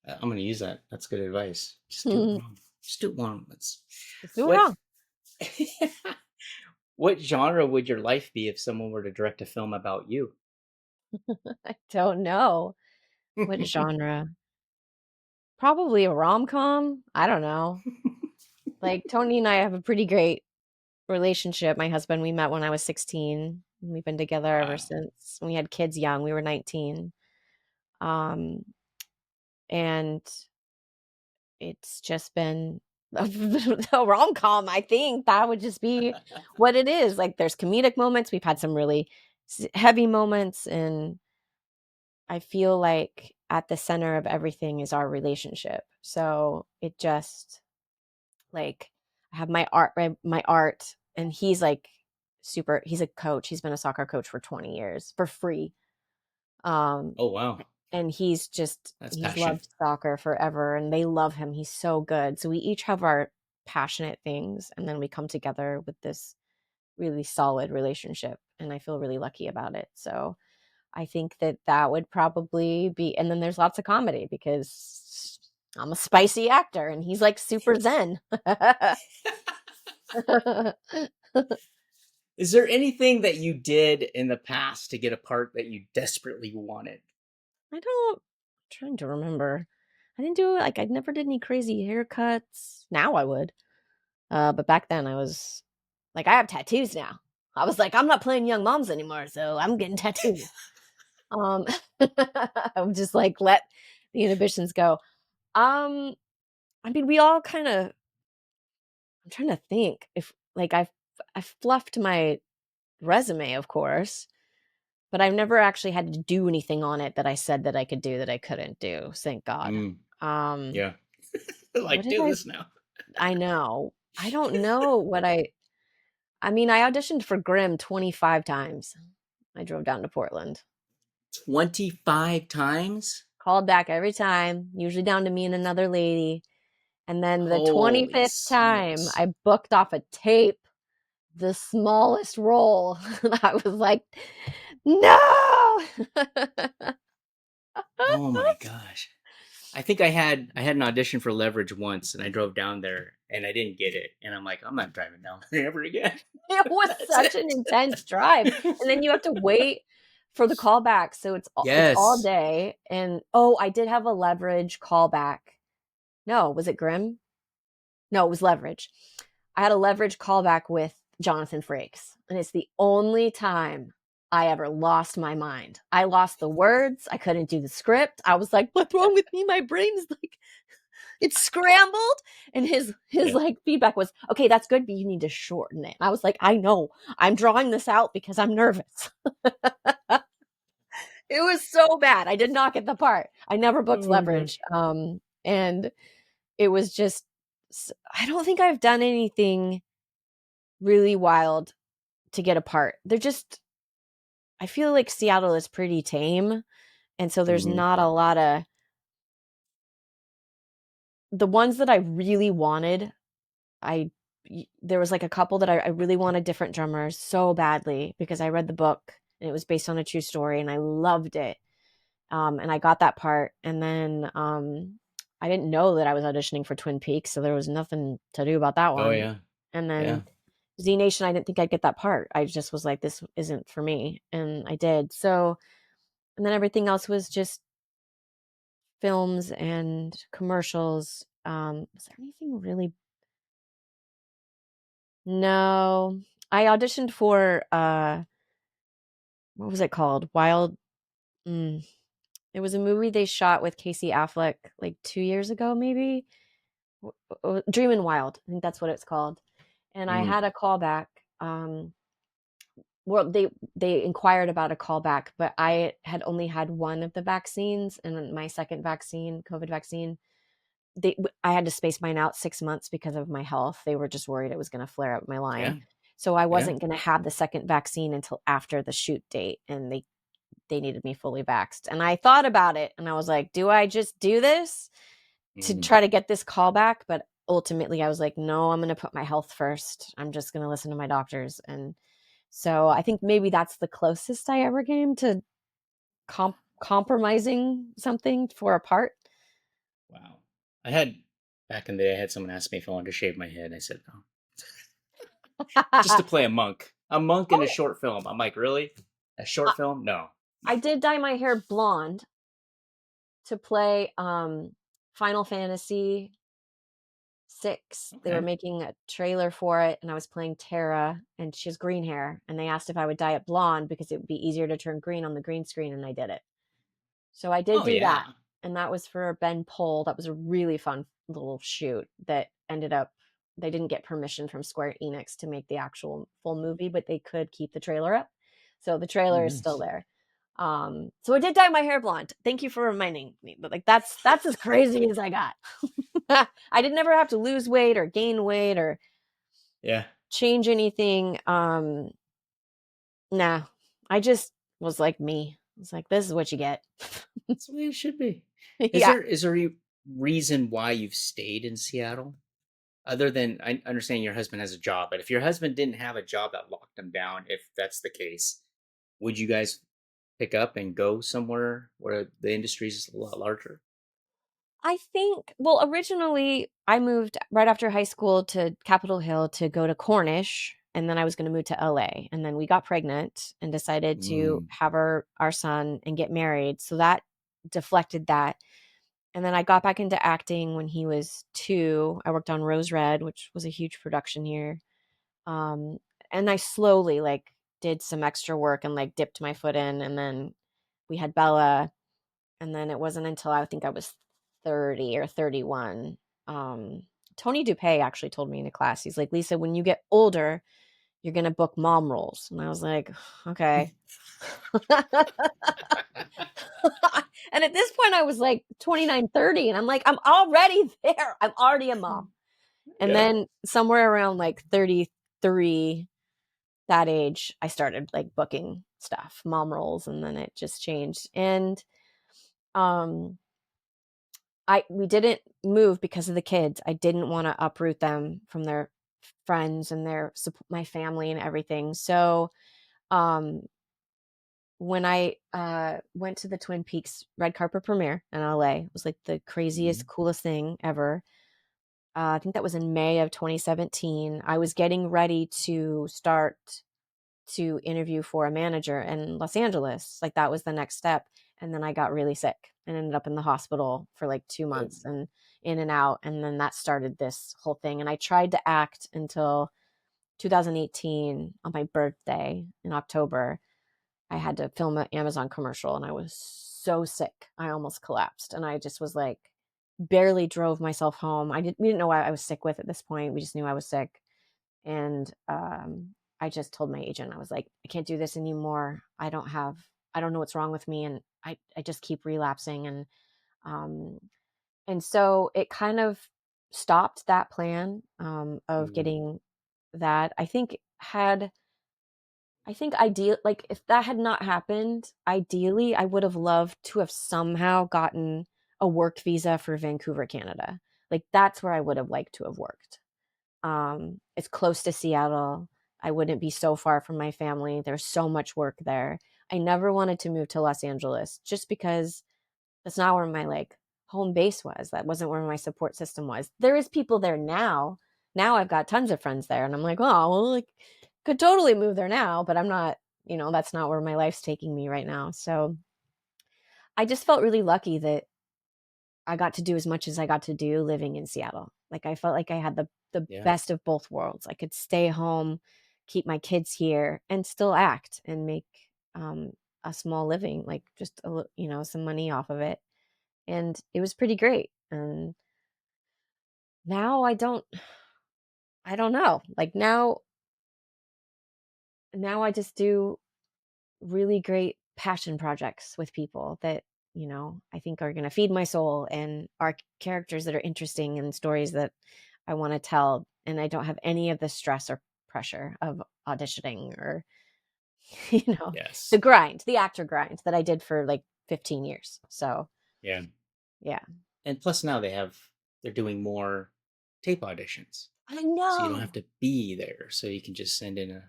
I'm gonna use that. That's good advice. Just do it wrong. Just do it wrong. Just do it What wrong. what genre would your life be if someone were to direct a film about you? I don't know. What genre? Probably a rom-com. I don't know. Like, Tony and I have a pretty great relationship. My husband, we met when I was 16. And we've been together ever Wow. since. We had kids young. We were 19. Um, and it's just been a rom-com. I think that would just be what it is. Like, there's comedic moments. We've had some really heavy moments, and I feel like at the center of everything is our relationship. So it just, like, I have my art, and he's like he's a coach. He's been a soccer coach for 20 years for free. Oh wow. And he's That's he's passion. loved soccer forever, and they love him. He's so good. So we each have our passionate things, and then we come together with this really solid relationship, and I feel really lucky about it. So I think that would probably be, and then there's lots of comedy because I'm a spicy actor and he's like super zen. Is there anything that you did in the past to get a part that you desperately wanted? I'm trying to remember. I didn't do, like, I never did any crazy haircuts. Now I would. But back then I was like, I have tattoos now. I was like, I'm not playing young moms anymore, so I'm getting tattoos. I'm just like, let the inhibitions go. I mean, we all kind of, I'm trying to think if, like, I've fluffed my resume, of course, but I've never actually had to do anything on it that I said that I could do that I couldn't do. Thank God. Yeah. What Like, did do this now. I know. I don't know what I mean, I auditioned for Grimm 25 times. I drove down to Portland. 25 times? Called back every time, usually down to me and another lady. And then the Holy 25th time, smokes. I booked off a tape the smallest role. I was like, no. Oh my gosh. I think I had an audition for Leverage once and I drove down there and I didn't get it. And I'm like, I'm not driving down there ever again. It was That's such it. an intense drive. And then you have to wait for the callback. So it's all Yes. day. And oh, I did have a Leverage callback. No, was it Grimm? No, it was Leverage. I had a Leverage callback with Jonathan Frakes. And it's the only time I ever lost my mind. I lost the words. I couldn't do the script. I was like, what's wrong with me? My brain is like, it's scrambled. And his like feedback was, okay, that's good, but you need to shorten it. And I was like, I know. I'm drawing this out because I'm nervous. It was so bad. I did not get the part. I never booked Oh my Leverage. And it was just, I don't think I've done anything really wild to get a part. They're just, I feel like Seattle is pretty tame. And so there's not a lot of, the ones that I really wanted, there was like a couple that I really wanted different drummers so badly because I read the book and it was based on a true story and I loved it. And I got that part. And then I didn't know that I was auditioning for Twin Peaks, so there was nothing to do about that one. Oh yeah. And then Yeah. Z Nation, I didn't think I'd get that part. I just was like, this isn't for me. And I did. So, and then everything else was just films and commercials. Was there anything really? No. I auditioned for what was it called? It was a movie they shot with Casey Affleck like 2 years ago, maybe. Dreamin' Wild. I think that's what it's called. And I had a callback. Well, they inquired about a callback, but I had only had one of the vaccines, and my second vaccine, COVID vaccine, I had to space mine out 6 months because of my health. They were just worried it was going to flare up my line. Yeah. So I wasn't going to have the second vaccine until after the shoot date, and they needed me fully vaxxed. And I thought about it, and I was like, do I just do this to try to get this call back? But ultimately I was like, no, I'm going to put my health first. I'm just going to listen to my doctors. And so I think maybe that's the closest I ever came to compromising something for a part. Wow. Back in the day, I had someone ask me if I wanted to shave my head. I said no. Just to play a monk in a short film. I'm like, really? A short film? No. I did dye my hair blonde to play Final Fantasy 6. They were making a trailer for it, and I was playing Terra, and she has green hair, and they asked if I would dye it blonde because it would be easier to turn green on the green screen, and I did it. So I did do that, and that was for Ben Pole. That was a really fun little shoot that ended up, they didn't get permission from Square Enix to make the actual full movie, but they could keep the trailer up. So the trailer is still there. So I did dye my hair blonde. Thank you for reminding me. But like that's as crazy as I got. I didn't ever have to lose weight or gain weight or change anything. Nah. I just was like me. It's like, this is what you get. That's the way it should be. Yeah. Is there a reason why you've stayed in Seattle? Other than, I understand your husband has a job, but if your husband didn't have a job that locked him down, if that's the case, would you guys pick up and go somewhere where the industry is a lot larger? I think, well, originally I moved right after high school to Capitol Hill to go to Cornish, and then I was going to move to LA. And then we got pregnant and decided to have our son and get married. So that deflected that. And then I got back into acting when he was 2. I worked on Rose Red, which was a huge production here. And I slowly like did some extra work and like dipped my foot in. And then we had Bella. And then it wasn't until I think I was 30 or 31. Tony Dupay actually told me in a class, he's like, Lisa, when you get older, you're going to book mom roles. And I was like, okay. And at this point I was like 29, 30. And I'm like, I'm already there. I'm already a mom. And then somewhere around like 33, that age, I started like booking stuff, mom roles. And then it just changed. And we didn't move because of the kids. I didn't want to uproot them from their friends and my family and everything. So, when I went to the Twin Peaks red carpet premiere in LA, it was like the craziest, coolest thing ever. I think that was in May of 2017. I was getting ready to start to interview for a manager in Los Angeles. Like that was the next step. And then I got really sick and ended up in the hospital for like 2 months and in and out. And then that started this whole thing. And I tried to act until 2018 on my birthday in October. I had to film an Amazon commercial and I was so sick. I almost collapsed. And I just was like, barely drove myself home. We didn't know what I was sick with at this point. We just knew I was sick. And I just told my agent, I was like, I can't do this anymore. I don't know what's wrong with me. And I just keep relapsing. And so it kind of stopped that plan of getting that. I think ideal, like if that had not happened, ideally, I would have loved to have somehow gotten a work visa for Vancouver, Canada. Like that's where I would have liked to have worked. It's close to Seattle. I wouldn't be so far from my family. There's so much work there. I never wanted to move to Los Angeles just because that's not where my like home base was. That wasn't where my support system was. There is people there now. Now I've got tons of friends there and I'm like, oh, well, like could totally move there now, but I'm not, that's not where my life's taking me right now. So I just felt really lucky that I got to do as much as I got to do living in Seattle. Like I felt like I had the best of both worlds. I could stay home, keep my kids here and still act and make a small living, like just some money off of it. And it was pretty great. And now I don't know. Like now I just do really great passion projects with people that, I think are going to feed my soul and are characters that are interesting and stories that I want to tell. And I don't have any of the stress or pressure of auditioning or, Yes. the actor grind that I did for like 15 years. So, Yeah. yeah. And plus now they're doing more tape auditions. I know. So you don't have to be there. So you can just send in a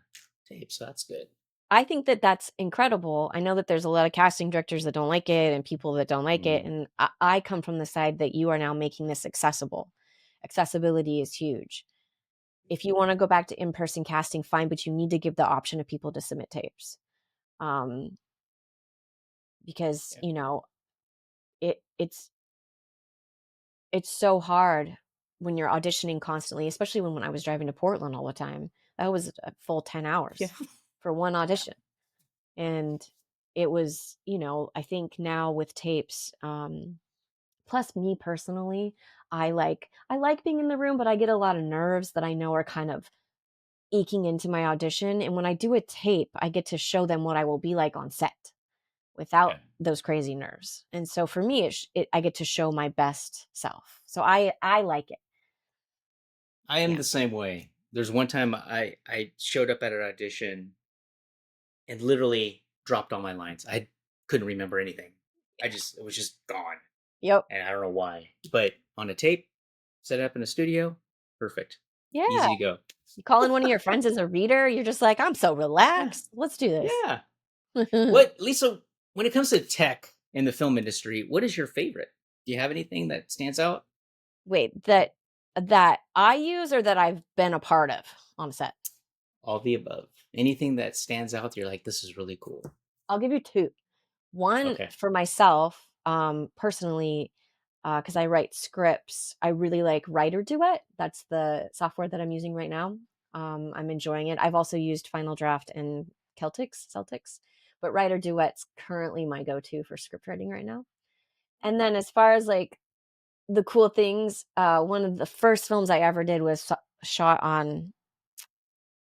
tape. So that's good. I think that that's incredible. I know that there's a lot of casting directors that don't like it and people that don't like it. And I come from the side that you are now making this accessible. Accessibility is huge. If you want to go back to in-person casting, fine, but you need to give the option of people to submit tapes. Because, it's so hard when you're auditioning constantly, especially when I was driving to Portland all the time. That was a full 10 hours for one audition. And it was, I think now with tapes, plus me personally, I like being in the room, but I get a lot of nerves that I know are kind of eking into my audition. And when I do a tape, I get to show them what I will be like on set without those crazy nerves. And so for me, I get to show my best self. So I like it. I am the same way. There's one time I showed up at an audition and literally dropped all my lines. I couldn't remember anything. It was just gone. Yep. And I don't know why. But on a tape, set it up in a studio, perfect. Yeah. Easy to go. You call in one of your friends as a reader, you're just like, I'm so relaxed. Let's do this. Yeah. Lisa, when it comes to tech in the film industry, what is your favorite? Do you have anything that stands out? Wait, that I use or that I've been a part of on set? All the above. Anything that stands out, you're like, this is really cool. I'll give you two. One for myself, personally, because I write scripts. I really like Writer Duet. That's the software that I'm using right now. I'm enjoying it. I've also used Final Draft and Celtics, but Writer Duet's currently my go-to for script writing right now. And then as far as like the cool things, one of the first films I ever did was shot on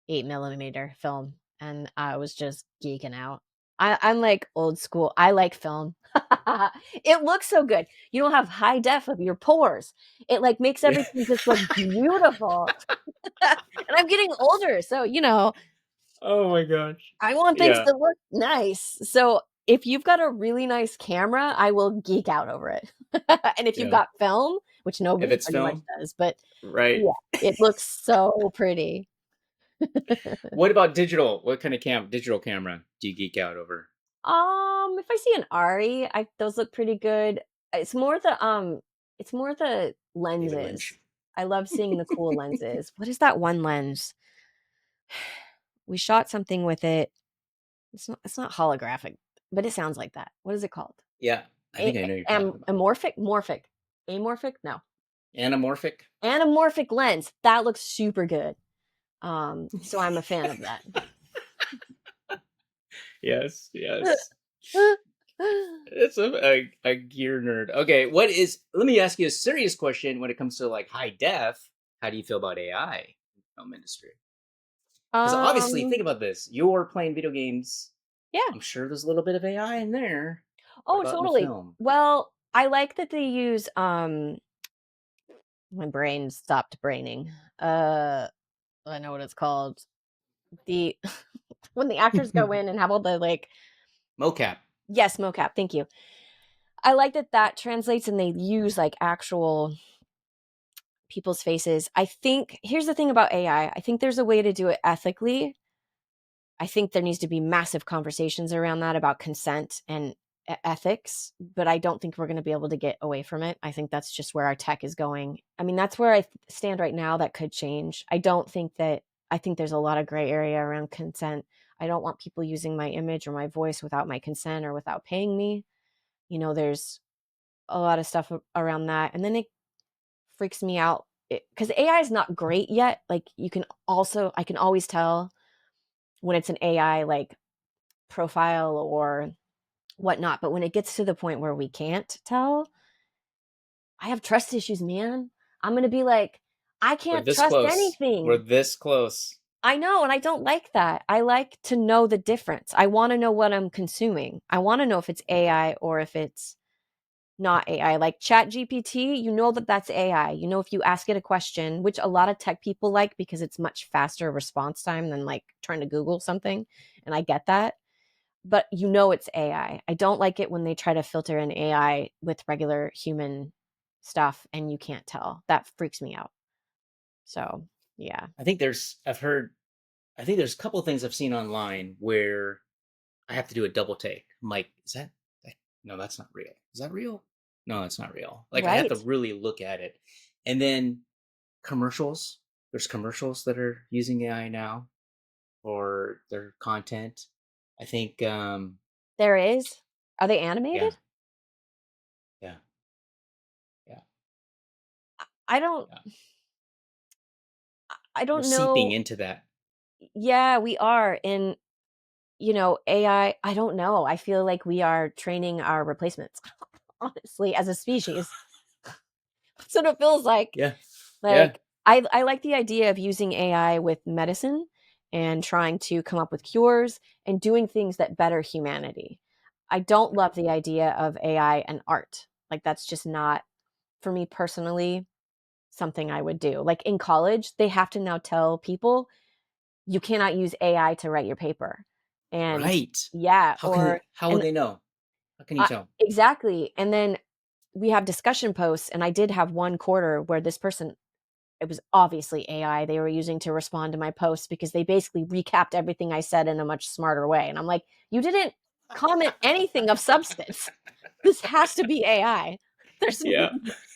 8mm film, and I was just geeking out. I'm like old school. I like film. It looks so good. You don't have high def of your pores. It like makes everything just look beautiful. And I'm getting older, so Oh my gosh. I want things to look nice. So if you've got a really nice camera, I will geek out over it. And if you've got film, which nobody pretty much does, but it looks so pretty. What about digital? What kind of digital camera do you geek out over? If I see an Ari, those look pretty good. It's more the lenses. I love seeing the cool lenses. What is that one lens? We shot something with it. It's not holographic, but it sounds like that. What is it called? Yeah, I think I know you're talking about. Amorphic? No. Anamorphic lens. That looks super good. So I'm a fan of that. Yes. It's a gear nerd. Okay, let me ask you a serious question when it comes to like high def. How do you feel about AI in the film industry? Because obviously, think about this. You're playing video games. Yeah. I'm sure there's a little bit of AI in there. Oh, totally. Well, I like that they use my brain stopped braining. I know what it's called. When the actors go in and have all the like mocap. Yes, mocap. Thank you. I like that translates and they use like actual people's faces. I think here's the thing about AI. I think there's a way to do it ethically. I think there needs to be massive conversations around that about consent and ethics, but I don't think we're going to be able to get away from it. I think that's just where our tech is going. I mean, that's where I stand right now. That could change. I think there's a lot of gray area around consent. I don't want people using my image or my voice without my consent or without paying me. There's a lot of stuff around that. And then it freaks me out because AI is not great yet. Like I can always tell when it's an AI like profile or whatnot. But when it gets to the point where we can't tell, I have trust issues, man. I'm going to be like, I can't trust anything. We're this close. I know, and I don't like that. I like to know the difference. I want to know what I'm consuming. I want to know if it's AI or if it's, not AI. Like Chat GPT, you know that that's AI. You know, if you ask it a question, which a lot of tech people like because it's much faster response time than like trying to Google something, and I get that. But you know it's AI. I don't like it when they try to filter in AI with regular human stuff and you can't tell. That freaks me out. So, yeah. I think there's a couple of things I've seen online where I have to do a double take. I'm like, no, that's not real. Is that real? No, it's not real. Like I have to Right. really look at it. And then commercials. There's commercials that are using AI now for their content. I think There is. Are they yeah, animated? yeah, yeah, I don't yeah. I We're don't seeping know. into that. Yeah, we are in, AI, I don't know. I feel like we are training our replacements, honestly, as a species. That's what it feels like. Yeah. Yeah. Like I like the idea of using AI with medicine and trying to come up with cures and doing things that better humanity. I don't love the idea of AI and art. Like that's just not, for me personally, something I would do. Like in college, they have to now tell people you cannot use AI to write your paper. And Right. yeah, How will and they know? How can you tell? exactly. And then we have discussion posts, and I did have one quarter where this person, it was obviously AI they were using to respond to my posts because they basically recapped everything I said in a much smarter way. And I'm like, you didn't comment anything of substance. This has to be AI. There's Yeah.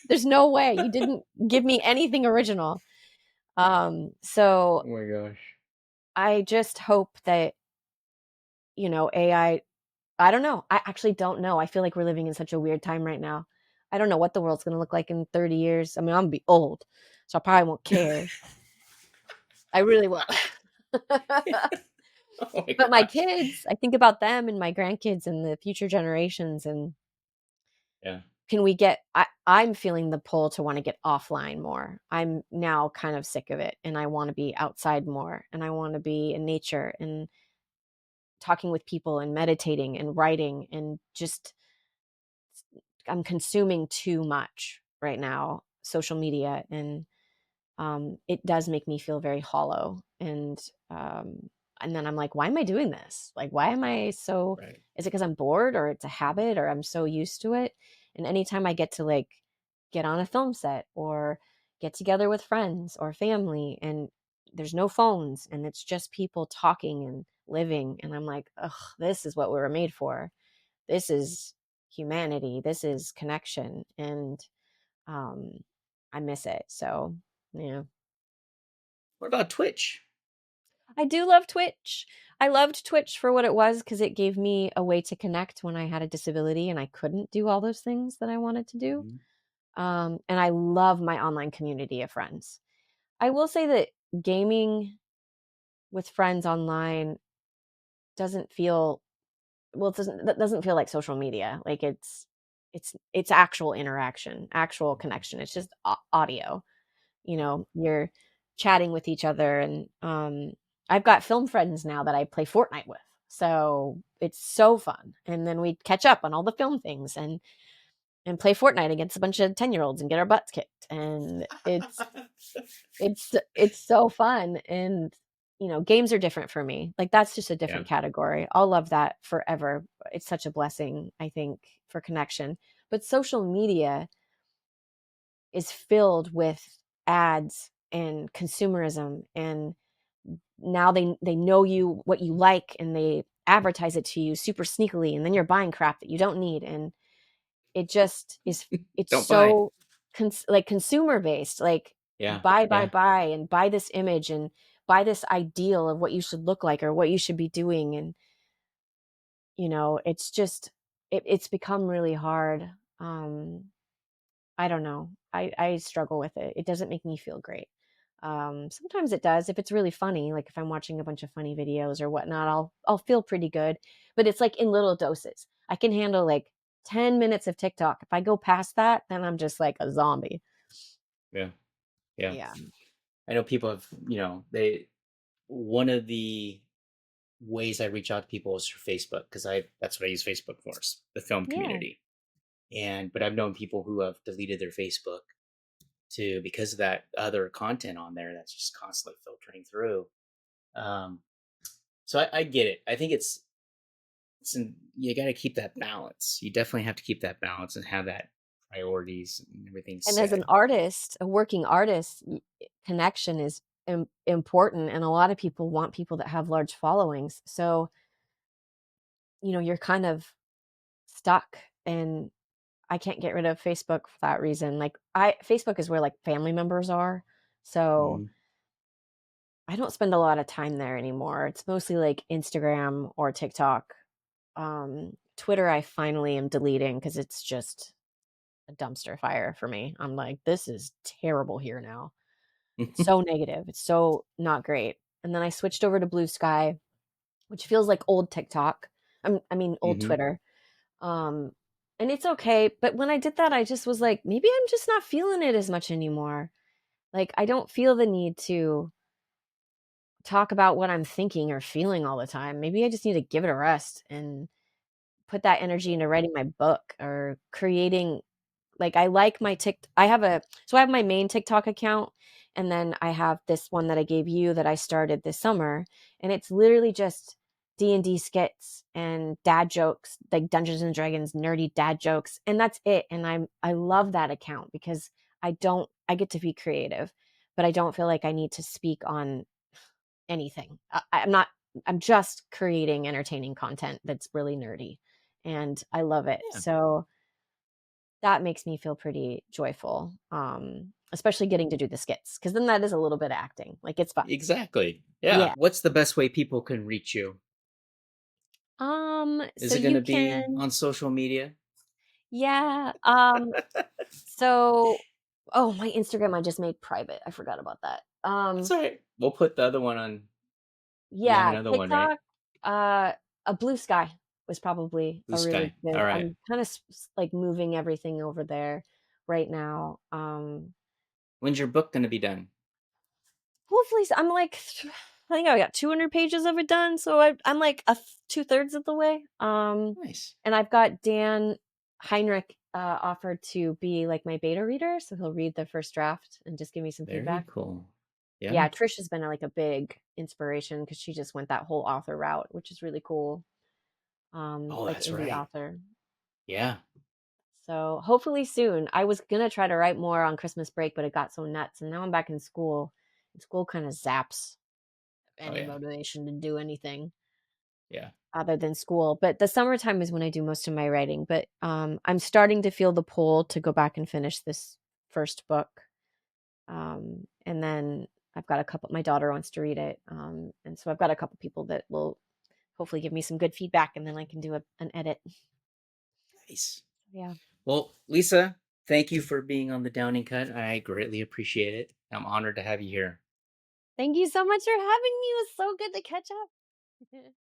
there's no way you didn't give me anything original. So Oh my gosh. I just hope that, AI, I don't know. I actually don't know. I feel like we're living in such a weird time right now. I don't know what the world's going to look like in 30 years. I mean, I'm going to be old, so I probably won't care. I really will. Oh my But my gosh. kids, I think about them and my grandkids and the future generations, and Yeah. can we get I'm feeling the pull to want to get offline more. I'm now kind of sick of it, and I want to be outside more, and I want to be in nature and talking with people and meditating and writing, and just I'm consuming too much right now, social media, and it does make me feel very hollow. And then I'm like, why am I doing this? Like, why am I so? Right. Is it because I'm bored, or it's a habit, or I'm so used to it? And anytime I get to like get on a film set or get together with friends or family, and there's no phones, and it's just people talking and living, and I'm like, ugh, this is what we were made for. This is humanity. This is connection, and um, I miss it. So yeah. What about Twitch? I do love Twitch. I loved Twitch for what it was because it gave me a way to connect when I had a disability and I couldn't do all those things that I wanted to do. Mhm. And I love my online community of friends. I will say that gaming with friends online doesn't feel well. That doesn't feel like social media. Like it's actual interaction, actual connection. It's just audio. You're chatting with each other, and I've got film friends now that I play Fortnite with, so it's so fun. And then we catch up on all the film things and play Fortnite against a bunch of 10-year-olds and get our butts kicked, and it's so fun. And games are different for me. Like that's just a Yeah. different category. I'll love that forever. It's such a blessing, I think, for connection. But social media is filled with ads and consumerism, and now they know you, what you like, and they advertise it to you super sneakily, and then you're buying crap that you don't need. And it just is, it's Don't buy. so like consumer based, like Yeah. buy Yeah. buy and buy this image and buy this ideal of what you should look like or what you should be doing. And it's just it's become really hard. I don't know. I struggle with it. It doesn't make me feel great. Sometimes it does if it's really funny. Like if I'm watching a bunch of funny videos or whatnot, I'll feel pretty good. But it's like in little doses. I can handle like 10 minutes of TikTok. If I go past that, then I'm just like a zombie. Yeah. Yeah. Yeah. I know people have, one of the ways I reach out to people is through Facebook because that's what I use Facebook for, is the film Yeah. community. But I've known people who have deleted their Facebook too because of that other content on there that's just constantly filtering through. Um, so I get it. I think you got to keep that balance. You definitely have to keep that balance and have that priorities and everything And as set. an artist, a working artist, connection is important, and a lot of people want people that have large followings. So, you're kind of stuck, and I can't get rid of Facebook for that reason. Like Facebook is where like family members are. So Mhm. I don't spend a lot of time there anymore. It's mostly like Instagram or TikTok. Twitter I finally am deleting because it's just a dumpster fire for me. I'm like, this is terrible here now. It's so negative. It's so not great. And then I switched over to Blue Sky, which feels like old TikTok. Old Mhm. Twitter. Um, and it's okay. But when I did that, I just was like, maybe I'm just not feeling it as much anymore. Like, I don't feel the need to talk about what I'm thinking or feeling all the time. Maybe I just need to give it a rest and put that energy into writing my book or creating. Like, I like my I have my main TikTok account, and then I have this one that I gave you that I started this summer, and it's literally just D&D skits and dad jokes, like Dungeons and Dragons nerdy dad jokes, and that's it. And I love that account because I get to be creative, but I don't feel like I need to speak on anything. I'm just creating entertaining content that's really nerdy, and I love it. Yeah. So that makes me feel pretty joyful, especially getting to do the skits, because then that is a little bit of acting. Like, it's fun. Exactly. Yeah. Yeah. What's the best way people can reach you? So Is it going you to be can, on social media? yeah. So, oh, my Instagram I just made private. I forgot about that. That's all right. We'll put the other one on. You have Yeah, another one, right? TikTok, a Blue Sky was probably Blue a really Sky. good. All right. I'm kind of like moving everything over there right now. When's your book going to be done? Hopefully, I'm like, I think I got 200 pages of it done, so I'm like 2/3 of the way. Nice. And I've got Dan Heinrich offered to be like my beta reader, so he'll read the first draft and just give me some Very feedback. cool. Yeah. Yeah, Trish has been like a big inspiration because she just went that whole author route, which is really cool. Oh, Like that's indie right. author. Yeah. So hopefully soon. I was gonna try to write more on Christmas break, but it got so nuts, and now I'm back in school. And school kind of zaps Oh, any yeah. motivation to do anything Yeah. other than school. But the summertime is when I do most of my writing. But I'm starting to feel the pull to go back and finish this first book. And then I've got a couple. My daughter wants to read it, and so I've got a couple people that will hopefully give me some good feedback, and then I can do an edit. Nice. Yeah. Well, Lisa, thank you for being on the Downing Cut. I greatly appreciate it. I'm honored to have you here. Thank you so much for having me. It was so good to catch up.